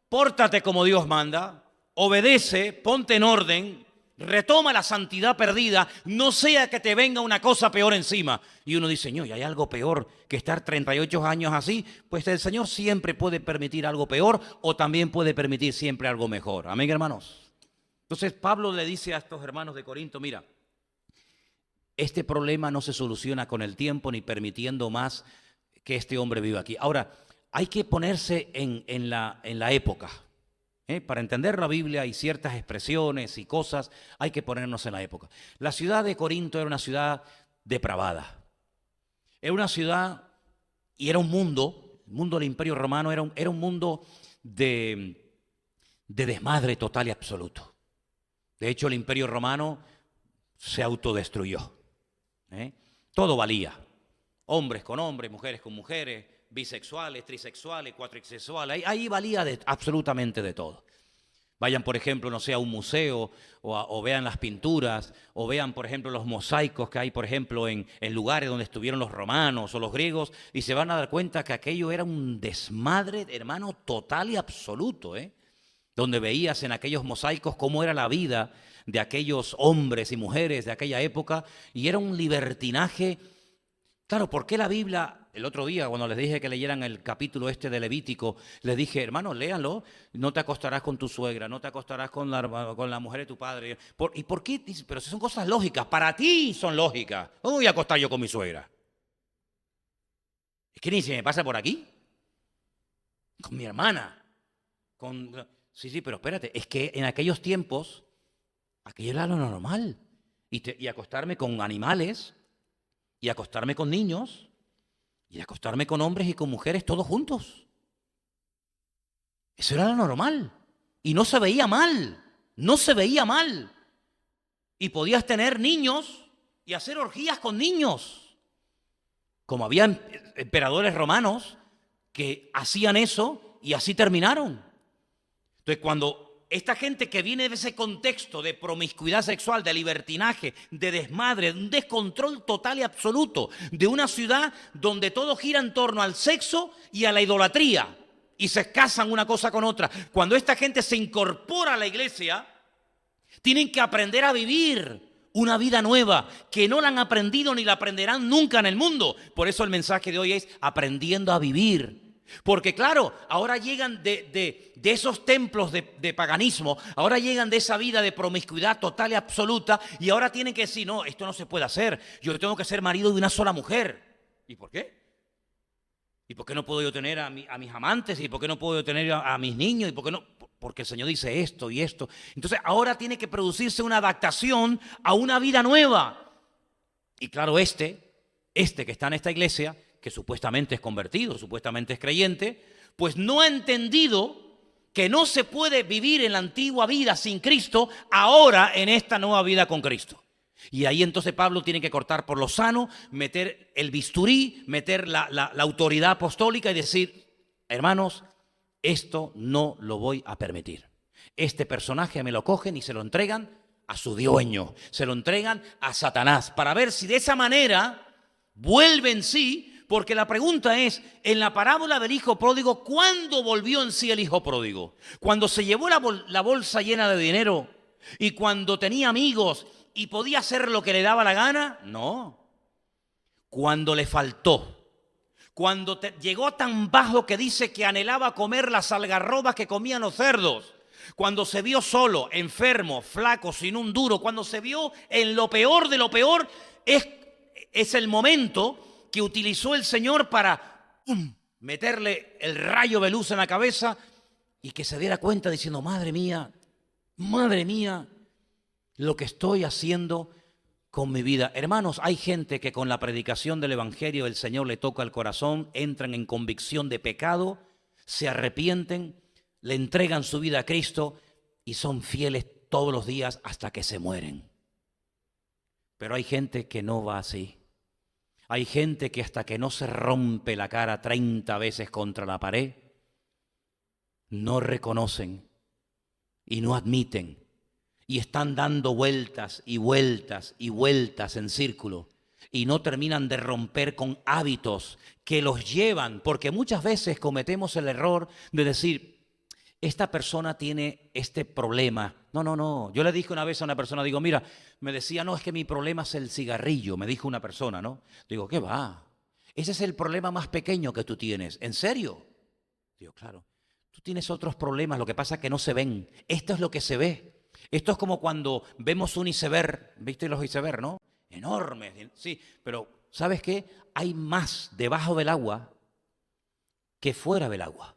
Pórtate como Dios manda, obedece, ponte en orden, retoma la santidad perdida, no sea que te venga una cosa peor encima. Y uno dice, no, ¿y hay algo peor que estar 38 años así? Pues el Señor siempre puede permitir algo peor o también puede permitir siempre algo mejor. Amén, hermanos. Entonces Pablo le dice a estos hermanos de Corinto, mira, este problema no se soluciona con el tiempo ni permitiendo más que este hombre viva aquí. Ahora, hay que ponerse en la época. Para entender la Biblia y ciertas expresiones y cosas, hay que ponernos en la época. La ciudad de Corinto era una ciudad depravada. Era una ciudad y era un mundo, el mundo del Imperio Romano era un mundo de desmadre total y absoluto. De hecho, el Imperio Romano se autodestruyó. Todo valía. Hombres con hombres, mujeres con mujeres, bisexuales, trisexuales, cuatrisexuales. Ahí valía absolutamente de todo. Vayan, por ejemplo, no sé, a un museo o vean las pinturas o vean, por ejemplo, los mosaicos que hay, por ejemplo, en lugares donde estuvieron los romanos o los griegos y se van a dar cuenta que aquello era un desmadre, hermano, total y absoluto, donde veías en aquellos mosaicos cómo era la vida de aquellos hombres y mujeres de aquella época y era un libertinaje. Claro, ¿por qué la Biblia? El otro día, cuando les dije que leyeran el capítulo de Levítico, les dije, hermanos, léanlo, no te acostarás con tu suegra, no te acostarás con la mujer de tu padre. ¿Y por qué? Pero si son cosas lógicas, para ti son lógicas. ¿Cómo voy a acostar yo con mi suegra? Es que ni se me pasa por aquí. Con mi hermana. Sí, pero espérate, es que en aquellos tiempos, aquello era lo normal. Y acostarme con animales, y acostarme con niños, y acostarme con hombres y con mujeres todos juntos. Eso era lo normal. Y no se veía mal. No se veía mal. Y podías tener niños y hacer orgías con niños. Como había emperadores romanos que hacían eso y así terminaron. Entonces, cuando esta gente que viene de ese contexto de promiscuidad sexual, de libertinaje, de desmadre, de un descontrol total y absoluto, de una ciudad donde todo gira en torno al sexo y a la idolatría, y se casan una cosa con otra. Cuando esta gente se incorpora a la iglesia, tienen que aprender a vivir una vida nueva, que no la han aprendido ni la aprenderán nunca en el mundo. Por eso el mensaje de hoy es aprendiendo a vivir. Porque claro, ahora llegan de esos templos de paganismo, ahora llegan de esa vida de promiscuidad total y absoluta y ahora tienen que decir, no, esto no se puede hacer, yo tengo que ser marido de una sola mujer. ¿Y por qué? ¿Y por qué no puedo yo tener a mis amantes? ¿Y por qué no puedo yo tener a mis niños? ¿Y por qué no? Porque el Señor dice esto y esto. Entonces ahora tiene que producirse una adaptación a una vida nueva. Y claro, este que está en esta iglesia, que supuestamente es convertido, supuestamente es creyente, pues no ha entendido que no se puede vivir en la antigua vida sin Cristo ahora en esta nueva vida con Cristo. Y ahí entonces Pablo tiene que cortar por lo sano, meter el bisturí, meter la autoridad apostólica y decir, hermanos, esto no lo voy a permitir. Este personaje me lo cogen y se lo entregan a su dueño, se lo entregan a Satanás, para ver si de esa manera vuelve en sí. Porque la pregunta es, en la parábola del hijo pródigo, ¿cuándo volvió en sí el hijo pródigo? ¿Cuando se llevó la bolsa llena de dinero y cuando tenía amigos y podía hacer lo que le daba la gana? No. Cuando le faltó. Cuando llegó tan bajo que dice que anhelaba comer las algarrobas que comían los cerdos. Cuando se vio solo, enfermo, flaco, sin un duro. Cuando se vio en lo peor de lo peor, es el momento que utilizó el Señor para meterle el rayo de luz en la cabeza y que se diera cuenta diciendo, madre mía, lo que estoy haciendo con mi vida. Hermanos, hay gente que con la predicación del Evangelio el Señor le toca el corazón, entran en convicción de pecado, se arrepienten, le entregan su vida a Cristo y son fieles todos los días hasta que se mueren. Pero hay gente que no va así. Hay gente que hasta que no se rompe la cara 30 veces contra la pared, no reconocen y no admiten. Y están dando vueltas y vueltas y vueltas en círculo. Y no terminan de romper con hábitos que los llevan. Porque muchas veces cometemos el error de decir, esta persona tiene este problema. No, no, no. Yo le dije una vez a una persona, digo, mira, me decía, no, es que mi problema es el cigarrillo, me dijo una persona, ¿no? Digo, ¿qué va? Ese es el problema más pequeño que tú tienes. ¿En serio? Digo, claro. Tú tienes otros problemas, lo que pasa es que no se ven. Esto es lo que se ve. Esto es como cuando vemos un iceberg, ¿viste los iceberg, no? Enormes, sí, pero ¿sabes qué? Hay más debajo del agua que fuera del agua.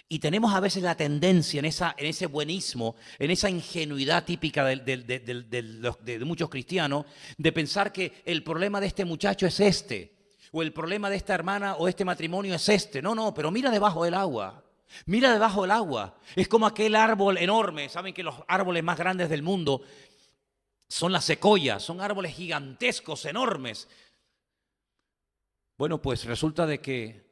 Y tenemos a veces la tendencia en ese buenismo, en esa ingenuidad típica de muchos cristianos, de pensar que el problema de este muchacho es este, o el problema de esta hermana o este matrimonio es este. No, no, pero mira debajo del agua. Mira debajo del agua. Es como aquel árbol enorme. Saben que los árboles más grandes del mundo son las secoyas, son árboles gigantescos, enormes. Bueno, pues resulta de que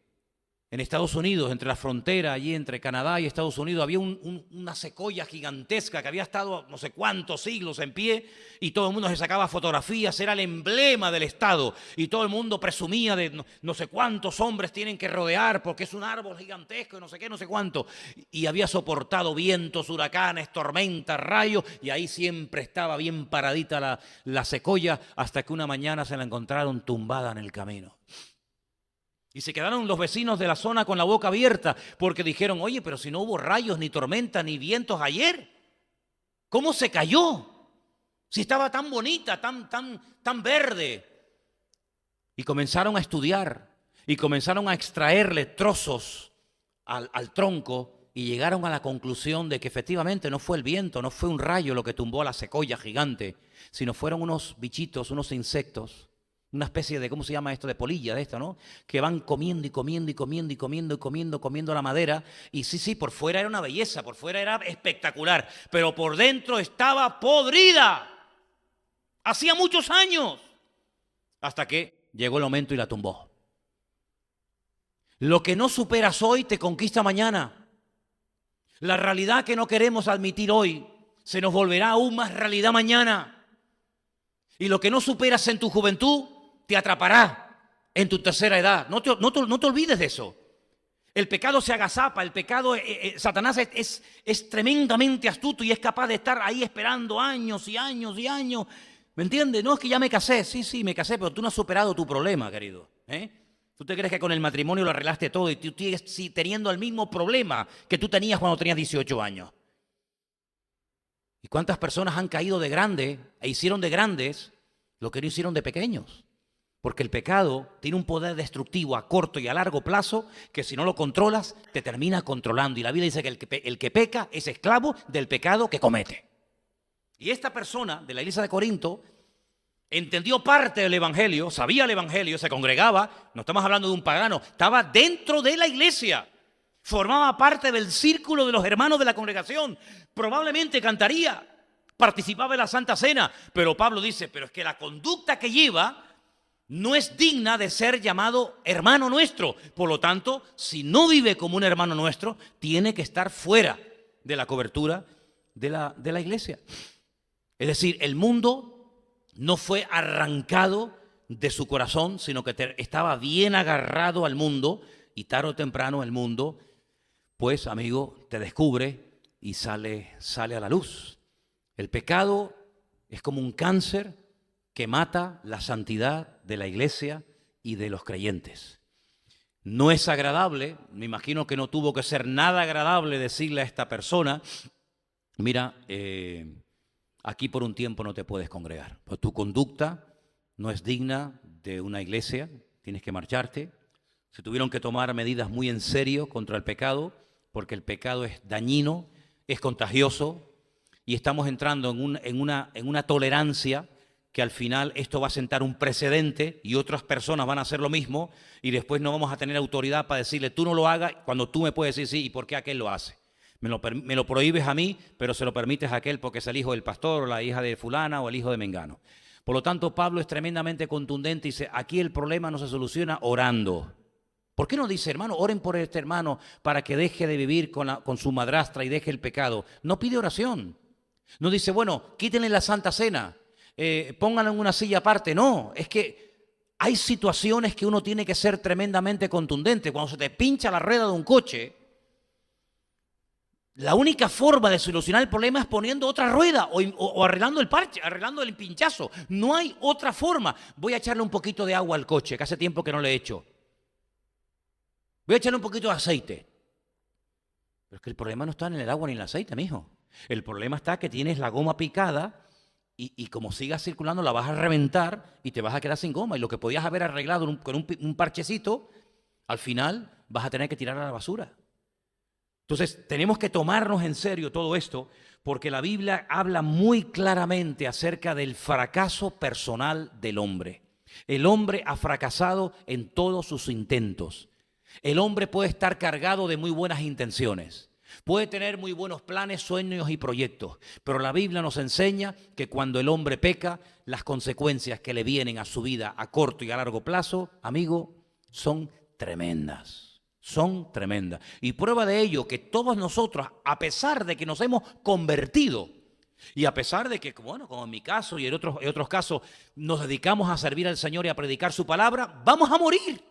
en Estados Unidos, entre la frontera, allí entre Canadá y Estados Unidos, había una secoya gigantesca que había estado no sé cuántos siglos en pie y todo el mundo se sacaba fotografías, era el emblema del estado y todo el mundo presumía de no sé cuántos hombres tienen que rodear porque es un árbol gigantesco y no sé qué, no sé cuánto. Y había soportado vientos, huracanes, tormentas, rayos y ahí siempre estaba bien paradita la secoya hasta que una mañana se la encontraron tumbada en el camino. Y se quedaron los vecinos de la zona con la boca abierta porque dijeron, oye, pero si no hubo rayos, ni tormenta, ni vientos ayer, ¿cómo se cayó? Si estaba tan bonita, tan verde. Y comenzaron a estudiar y comenzaron a extraerle trozos al tronco y llegaron a la conclusión de que efectivamente no fue el viento, no fue un rayo lo que tumbó a la secoya gigante, sino fueron unos bichitos, unos insectos. Una especie de, ¿cómo se llama esto? De polilla de esto, ¿no? Que van comiendo y comiendo y comiendo y comiendo y comiendo la madera. Y sí, por fuera era una belleza, por fuera era espectacular, pero por dentro estaba podrida. Hacía muchos años. Hasta que llegó el momento y la tumbó. Lo que no superas hoy te conquista mañana. La realidad que no queremos admitir hoy se nos volverá aún más realidad mañana. Y lo que no superas en tu juventud te atrapará en tu tercera edad. No te olvides de eso. El pecado se agazapa, el pecado, Satanás es tremendamente astuto y es capaz de estar ahí esperando años y años y años. ¿Me entiendes? No es que ya me casé, sí, me casé, pero tú no has superado tu problema, querido. ¿Tú te crees que con el matrimonio lo arreglaste todo y tú sigues teniendo el mismo problema que tú tenías cuando tenías 18 años? ¿Y cuántas personas han caído de grande e hicieron de grandes lo que no hicieron de pequeños? Porque el pecado tiene un poder destructivo a corto y a largo plazo que si no lo controlas te termina controlando. Y la Biblia dice que el que peca es esclavo del pecado que comete. Y esta persona de la iglesia de Corinto entendió parte del evangelio, sabía el evangelio, se congregaba, no estamos hablando de un pagano, estaba dentro de la iglesia. Formaba parte del círculo de los hermanos de la congregación. Probablemente cantaría, participaba en la Santa Cena. Pero Pablo dice, pero es que la conducta que lleva no es digna de ser llamado hermano nuestro. Por lo tanto, si no vive como un hermano nuestro, tiene que estar fuera de la cobertura de la iglesia. Es decir, el mundo no fue arrancado de su corazón, sino que estaba bien agarrado al mundo y tarde o temprano el mundo, pues, amigo, te descubre y sale a la luz. El pecado es como un cáncer que mata la santidad de la iglesia y de los creyentes. No es agradable, me imagino que no tuvo que ser nada agradable decirle a esta persona, mira, aquí por un tiempo no te puedes congregar, pues tu conducta no es digna de una iglesia, tienes que marcharte. Se tuvieron que tomar medidas muy en serio contra el pecado, porque el pecado es dañino, es contagioso, y estamos entrando en una tolerancia que al final esto va a sentar un precedente y otras personas van a hacer lo mismo y después no vamos a tener autoridad para decirle tú no lo hagas cuando tú me puedes decir sí, ¿y por qué aquel lo hace? Me lo prohíbes a mí, pero se lo permites a aquel porque es el hijo del pastor o la hija de fulana o el hijo de mengano. Por lo tanto, Pablo es tremendamente contundente y dice, aquí el problema no se soluciona orando. ¿Por qué no dice, hermano, oren por este hermano para que deje de vivir con su madrastra y deje el pecado? No pide oración. No dice, bueno, quítenle la Santa Cena. Pónganlo en una silla aparte. No, es que hay situaciones que uno tiene que ser tremendamente contundente. Cuando se te pincha la rueda de un coche, La única forma de solucionar el problema es poniendo otra rueda o arreglando el parche, arreglando el pinchazo. No hay otra forma. Voy a echarle un poquito de agua al coche, que hace tiempo que no le echo. Voy a echarle un poquito de aceite. Pero es que el problema no está en el agua ni en el aceite, mijo. El problema está que tienes la goma picada y como sigas circulando la vas a reventar y te vas a quedar sin goma. Y lo que podías haber arreglado con un parchecito, al final vas a tener que tirar a la basura. Entonces, tenemos que tomarnos en serio todo esto porque la Biblia habla muy claramente acerca del fracaso personal del hombre. El hombre ha fracasado en todos sus intentos. El hombre puede estar cargado de muy buenas intenciones. Puede tener muy buenos planes, sueños y proyectos. Pero la Biblia nos enseña que cuando el hombre peca, las consecuencias que le vienen a su vida a corto y a largo plazo, amigo, son tremendas. Son tremendas. Y prueba de ello que todos nosotros, a pesar de que nos hemos convertido y a pesar de que, bueno, como en mi caso y en otros casos, nos dedicamos a servir al Señor y a predicar su palabra, vamos a morir.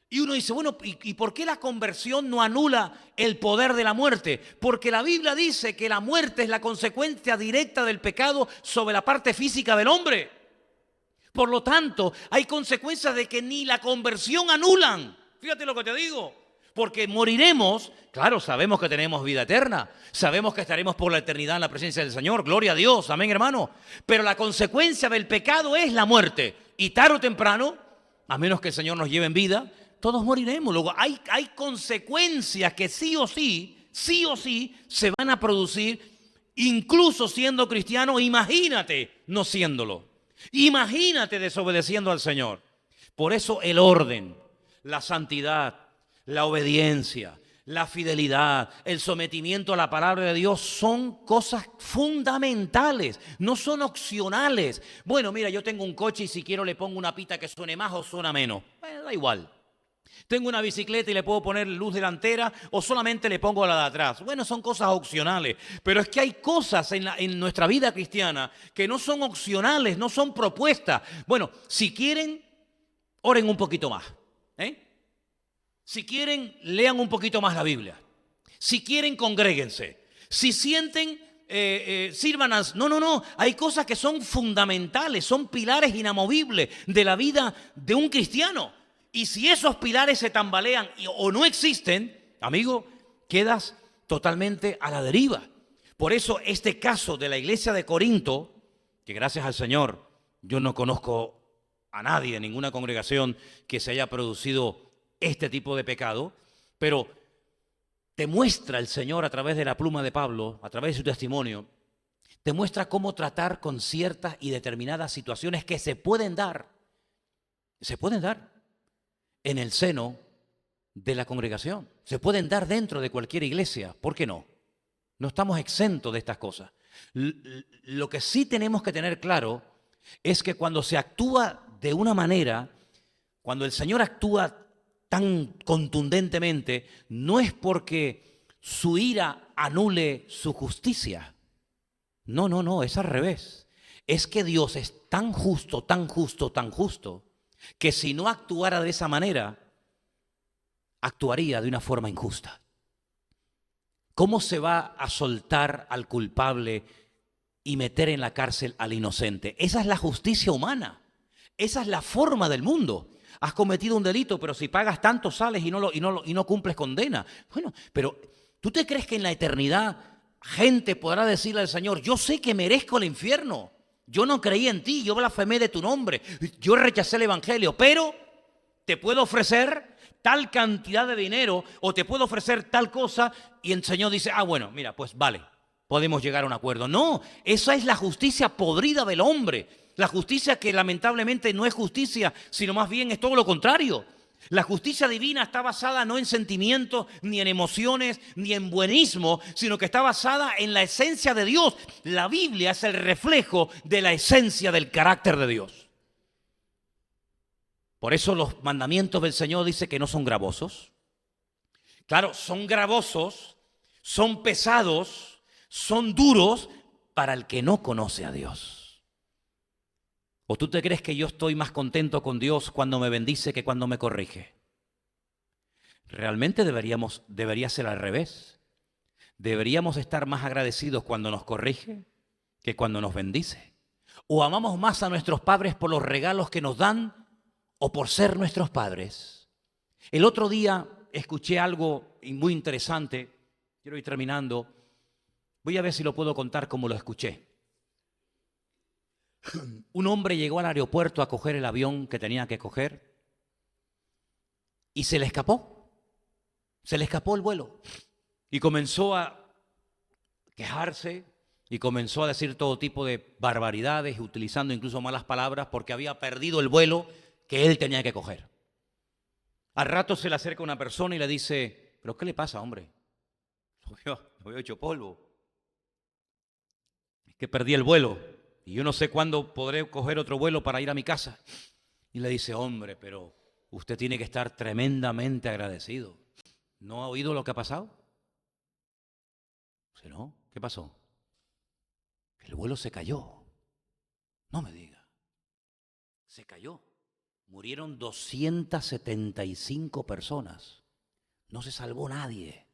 Y uno dice, bueno, ¿y por qué la conversión no anula el poder de la muerte? Porque la Biblia dice que la muerte es la consecuencia directa del pecado sobre la parte física del hombre. Por lo tanto, hay consecuencias de que ni la conversión anulan. Fíjate lo que te digo. Porque moriremos, claro, sabemos que tenemos vida eterna, sabemos que estaremos por la eternidad en la presencia del Señor, gloria a Dios, amén hermano, pero la consecuencia del pecado es la muerte, y tarde o temprano, a menos que el Señor nos lleve en vida, todos moriremos. Luego hay consecuencias que sí o sí se van a producir, incluso siendo cristiano. Imagínate no siéndolo, imagínate desobedeciendo al Señor. Por eso el orden, la santidad, la obediencia, la fidelidad, el sometimiento a la palabra de Dios son cosas fundamentales, no son opcionales. Bueno, mira, yo tengo un coche y si quiero le pongo una pita que suene más o suena menos. Bueno, da igual. Tengo una bicicleta y le puedo poner luz delantera o solamente le pongo la de atrás. Bueno, son cosas opcionales, pero es que hay cosas en nuestra vida cristiana que no son opcionales, no son propuestas. Bueno, si quieren, oren un poquito más, ¿eh? Si quieren, lean un poquito más la Biblia. Si quieren, congréguense. Si sienten, sirvan. No. Hay cosas que son fundamentales, son pilares inamovibles de la vida de un cristiano. Y si esos pilares se tambalean o no existen, amigo, quedas totalmente a la deriva. Por eso este caso de la iglesia de Corinto, que gracias al Señor yo no conozco a nadie, ninguna congregación que se haya producido este tipo de pecado, pero te muestra el Señor a través de la pluma de Pablo, a través de su testimonio, te muestra cómo tratar con ciertas y determinadas situaciones que se pueden dar en el seno de la congregación, se pueden dar dentro de cualquier iglesia. ¿Por qué no? No estamos exentos de estas cosas. Lo que sí tenemos que tener claro es que cuando se actúa de una manera, cuando el Señor actúa tan contundentemente, no es porque su ira anule su justicia. No, es al revés. Es que Dios es tan justo, que si no actuara de esa manera, actuaría de una forma injusta. ¿Cómo se va a soltar al culpable y meter en la cárcel al inocente? Esa es la justicia humana. Esa es la forma del mundo. Has cometido un delito, pero si pagas tanto sales y no cumples condena. Bueno, pero ¿tú te crees que en la eternidad gente podrá decirle al Señor, yo sé que merezco el infierno, yo no creí en ti, yo blasfemé de tu nombre, yo rechacé el evangelio, pero te puedo ofrecer tal cantidad de dinero o te puedo ofrecer tal cosa? Y el Señor dice, bueno, mira, pues vale, podemos llegar a un acuerdo. No, esa es la justicia podrida del hombre. La justicia que lamentablemente no es justicia, sino más bien es todo lo contrario. La justicia divina está basada no en sentimientos, ni en emociones, ni en buenismo, sino que está basada en la esencia de Dios. La Biblia es el reflejo de la esencia del carácter de Dios. Por eso los mandamientos del Señor dicen que no son gravosos. Claro, son gravosos, son pesados, son duros para el que no conoce a Dios. ¿O tú te crees que yo estoy más contento con Dios cuando me bendice que cuando me corrige? Realmente debería ser al revés. ¿Deberíamos estar más agradecidos cuando nos corrige que cuando nos bendice? ¿O amamos más a nuestros padres por los regalos que nos dan o por ser nuestros padres? El otro día escuché algo muy interesante. Quiero ir terminando. Voy a ver si lo puedo contar como lo escuché. Un hombre llegó al aeropuerto a coger el avión que tenía que coger y se le escapó. Se le escapó el vuelo y comenzó a quejarse y comenzó a decir todo tipo de barbaridades, utilizando incluso malas palabras porque había perdido el vuelo que él tenía que coger. Al rato se le acerca una persona y le dice: ¿pero qué le pasa, hombre? Lo veo hecho polvo. Es que perdí el vuelo y yo no sé cuándo podré coger otro vuelo para ir a mi casa. Y le dice: hombre, pero usted tiene que estar tremendamente agradecido. ¿No ha oído lo que ha pasado? Dice: no, ¿qué pasó? El vuelo se cayó. No me diga. Se cayó. Murieron 275 personas. No se salvó nadie.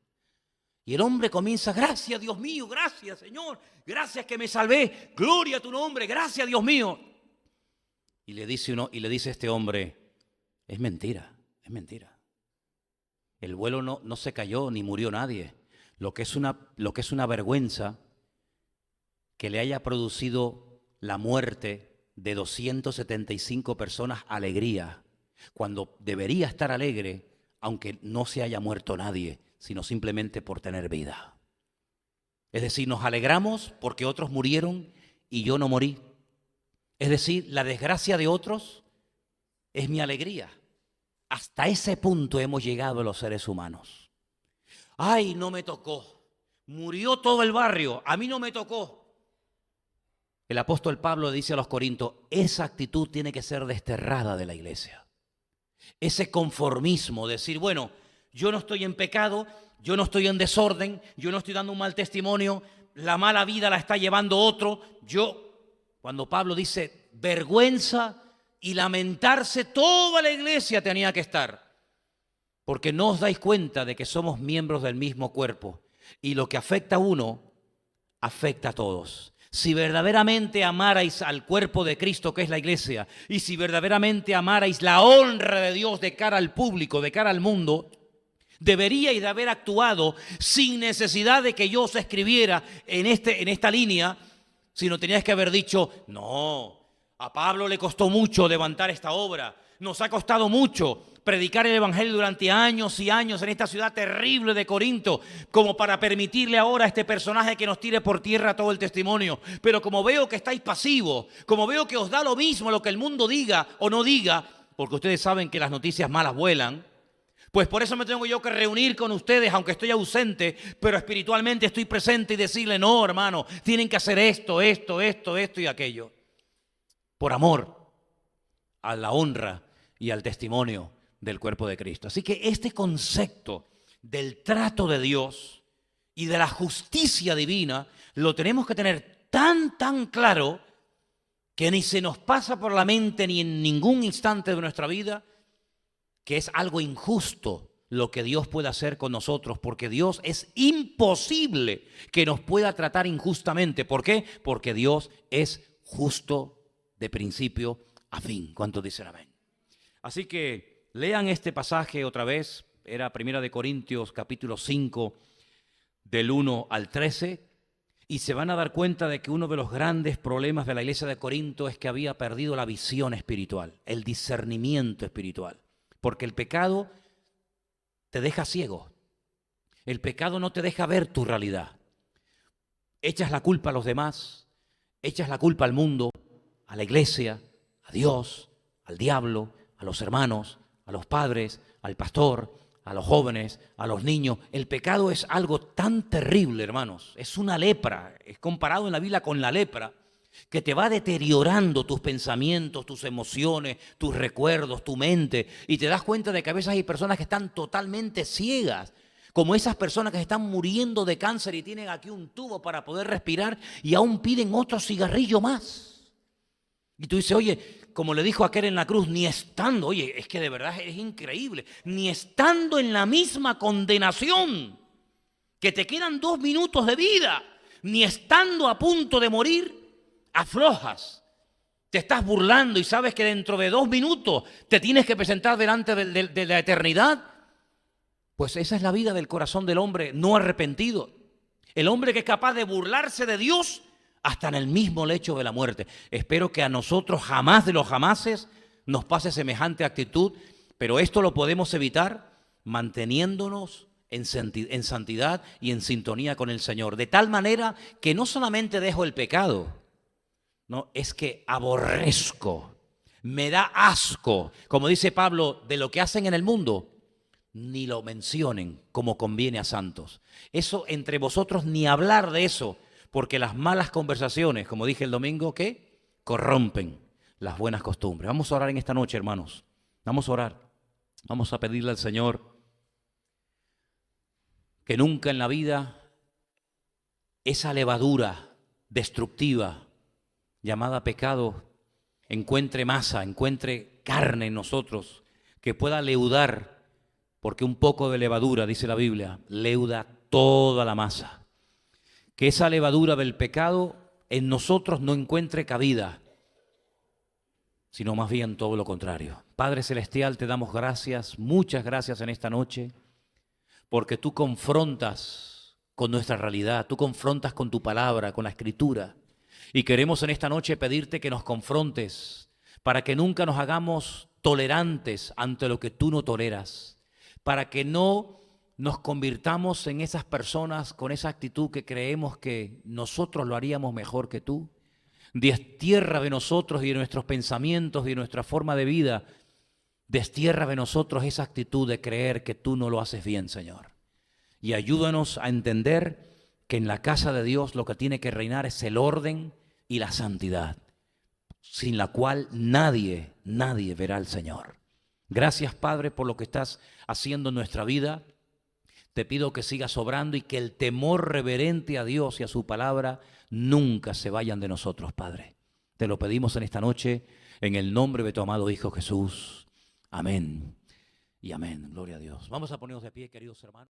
Y el hombre comienza: gracias, Dios mío, gracias, Señor, gracias que me salvé, gloria a tu nombre, gracias, Dios mío. Y le dice este hombre: es mentira, es mentira. El vuelo no se cayó ni murió nadie. Lo que es una vergüenza que le haya producido la muerte de 275 personas alegría, cuando debería estar alegre, aunque no se haya muerto nadie, sino simplemente por tener vida. Es decir, nos alegramos porque otros murieron y yo no morí. Es decir, la desgracia de otros es mi alegría. Hasta ese punto hemos llegado los seres humanos. Ay, no me tocó. Murió todo el barrio, a mí no me tocó. El apóstol Pablo dice a los Corintios: esa actitud tiene que ser desterrada de la iglesia. Ese conformismo, decir: bueno, yo no estoy en pecado, yo no estoy en desorden, yo no estoy dando un mal testimonio, la mala vida la está llevando otro. Cuando Pablo dice vergüenza y lamentarse, toda la iglesia tenía que estar. Porque no os dais cuenta de que somos miembros del mismo cuerpo y lo que afecta a uno, afecta a todos. Si verdaderamente amarais al cuerpo de Cristo, que es la iglesia, y si verdaderamente amarais la honra de Dios de cara al público, de cara al mundo, deberíais de haber actuado sin necesidad de que yo os escribiera en esta línea, sino teníais que haber dicho: no, a Pablo le costó mucho levantar esta obra, nos ha costado mucho predicar el evangelio durante años y años en esta ciudad terrible de Corinto, como para permitirle ahora a este personaje que nos tire por tierra todo el testimonio. Pero como veo que estáis pasivos, como veo que os da lo mismo lo que el mundo diga o no diga, porque ustedes saben que las noticias malas vuelan, pues por eso me tengo yo que reunir con ustedes, aunque estoy ausente, pero espiritualmente estoy presente, y decirle: no, hermano, tienen que hacer esto y aquello. Por amor a la honra y al testimonio del cuerpo de Cristo. Así que este concepto del trato de Dios y de la justicia divina lo tenemos que tener tan claro que ni se nos pasa por la mente ni en ningún instante de nuestra vida que es algo injusto lo que Dios puede hacer con nosotros, porque Dios es imposible que nos pueda tratar injustamente. ¿Por qué? Porque Dios es justo de principio a fin. ¿Cuántos dicen amén? Así que lean este pasaje otra vez. Era 1 Corintios capítulo 5 del 1 al 13. Y se van a dar cuenta de que uno de los grandes problemas de la iglesia de Corinto es que había perdido la visión espiritual, el discernimiento espiritual. Porque el pecado te deja ciego. El pecado no te deja ver tu realidad. Echas la culpa a los demás, echas la culpa al mundo, a la iglesia, a Dios, al diablo, a los hermanos, a los padres, al pastor, a los jóvenes, a los niños. El pecado es algo tan terrible, hermanos. Es una lepra. Es comparado en la Biblia con la lepra, que te va deteriorando tus pensamientos, tus emociones, tus recuerdos, tu mente. Y te das cuenta de que a veces hay personas que están totalmente ciegas, como esas personas que están muriendo de cáncer y tienen aquí un tubo para poder respirar y aún piden otro cigarrillo más. Y tú dices: oye, como le dijo aquel en la cruz, ni estando, oye, es que de verdad es increíble, ni estando en la misma condenación que te quedan 2 minutos de vida, ni estando a punto de morir, aflojas. Te estás burlando y sabes que dentro de 2 minutos te tienes que presentar delante de la eternidad. Pues esa es la vida del corazón del hombre no arrepentido. El hombre que es capaz de burlarse de Dios hasta en el mismo lecho de la muerte. Espero que a nosotros jamás de los jamases nos pase semejante actitud, pero esto lo podemos evitar manteniéndonos en santidad y en sintonía con el Señor. De tal manera que no solamente dejo el pecado, no, es que aborrezco, me da asco, como dice Pablo, de lo que hacen en el mundo, ni lo mencionen como conviene a santos. Eso entre vosotros ni hablar de eso, porque las malas conversaciones, como dije el domingo, ¿qué? Corrompen las buenas costumbres. Vamos a orar en esta noche, hermanos. Vamos a orar. Vamos a pedirle al Señor que nunca en la vida esa levadura destructiva llamada pecado encuentre masa, encuentre carne en nosotros, que pueda leudar, porque un poco de levadura, dice la Biblia, leuda toda la masa. Que esa levadura del pecado en nosotros no encuentre cabida, sino más bien todo lo contrario. Padre Celestial, te damos gracias, muchas gracias en esta noche, porque tú confrontas con nuestra realidad, tú confrontas con tu palabra, con la Escritura. Y queremos en esta noche pedirte que nos confrontes para que nunca nos hagamos tolerantes ante lo que tú no toleras, para que no nos convirtamos en esas personas con esa actitud que creemos que nosotros lo haríamos mejor que tú. Destierra de nosotros y de nuestros pensamientos y de nuestra forma de vida, destierra de nosotros esa actitud de creer que tú no lo haces bien, Señor. Y ayúdanos a entender que en la casa de Dios lo que tiene que reinar es el orden y la santidad, sin la cual nadie verá al Señor. Gracias, Padre, por lo que estás haciendo en nuestra vida. Te pido que sigas obrando y que el temor reverente a Dios y a su palabra nunca se vayan de nosotros, Padre. Te lo pedimos en esta noche, en el nombre de tu amado Hijo Jesús. Amén y amén. Gloria a Dios. Vamos a ponernos de pie, queridos hermanos.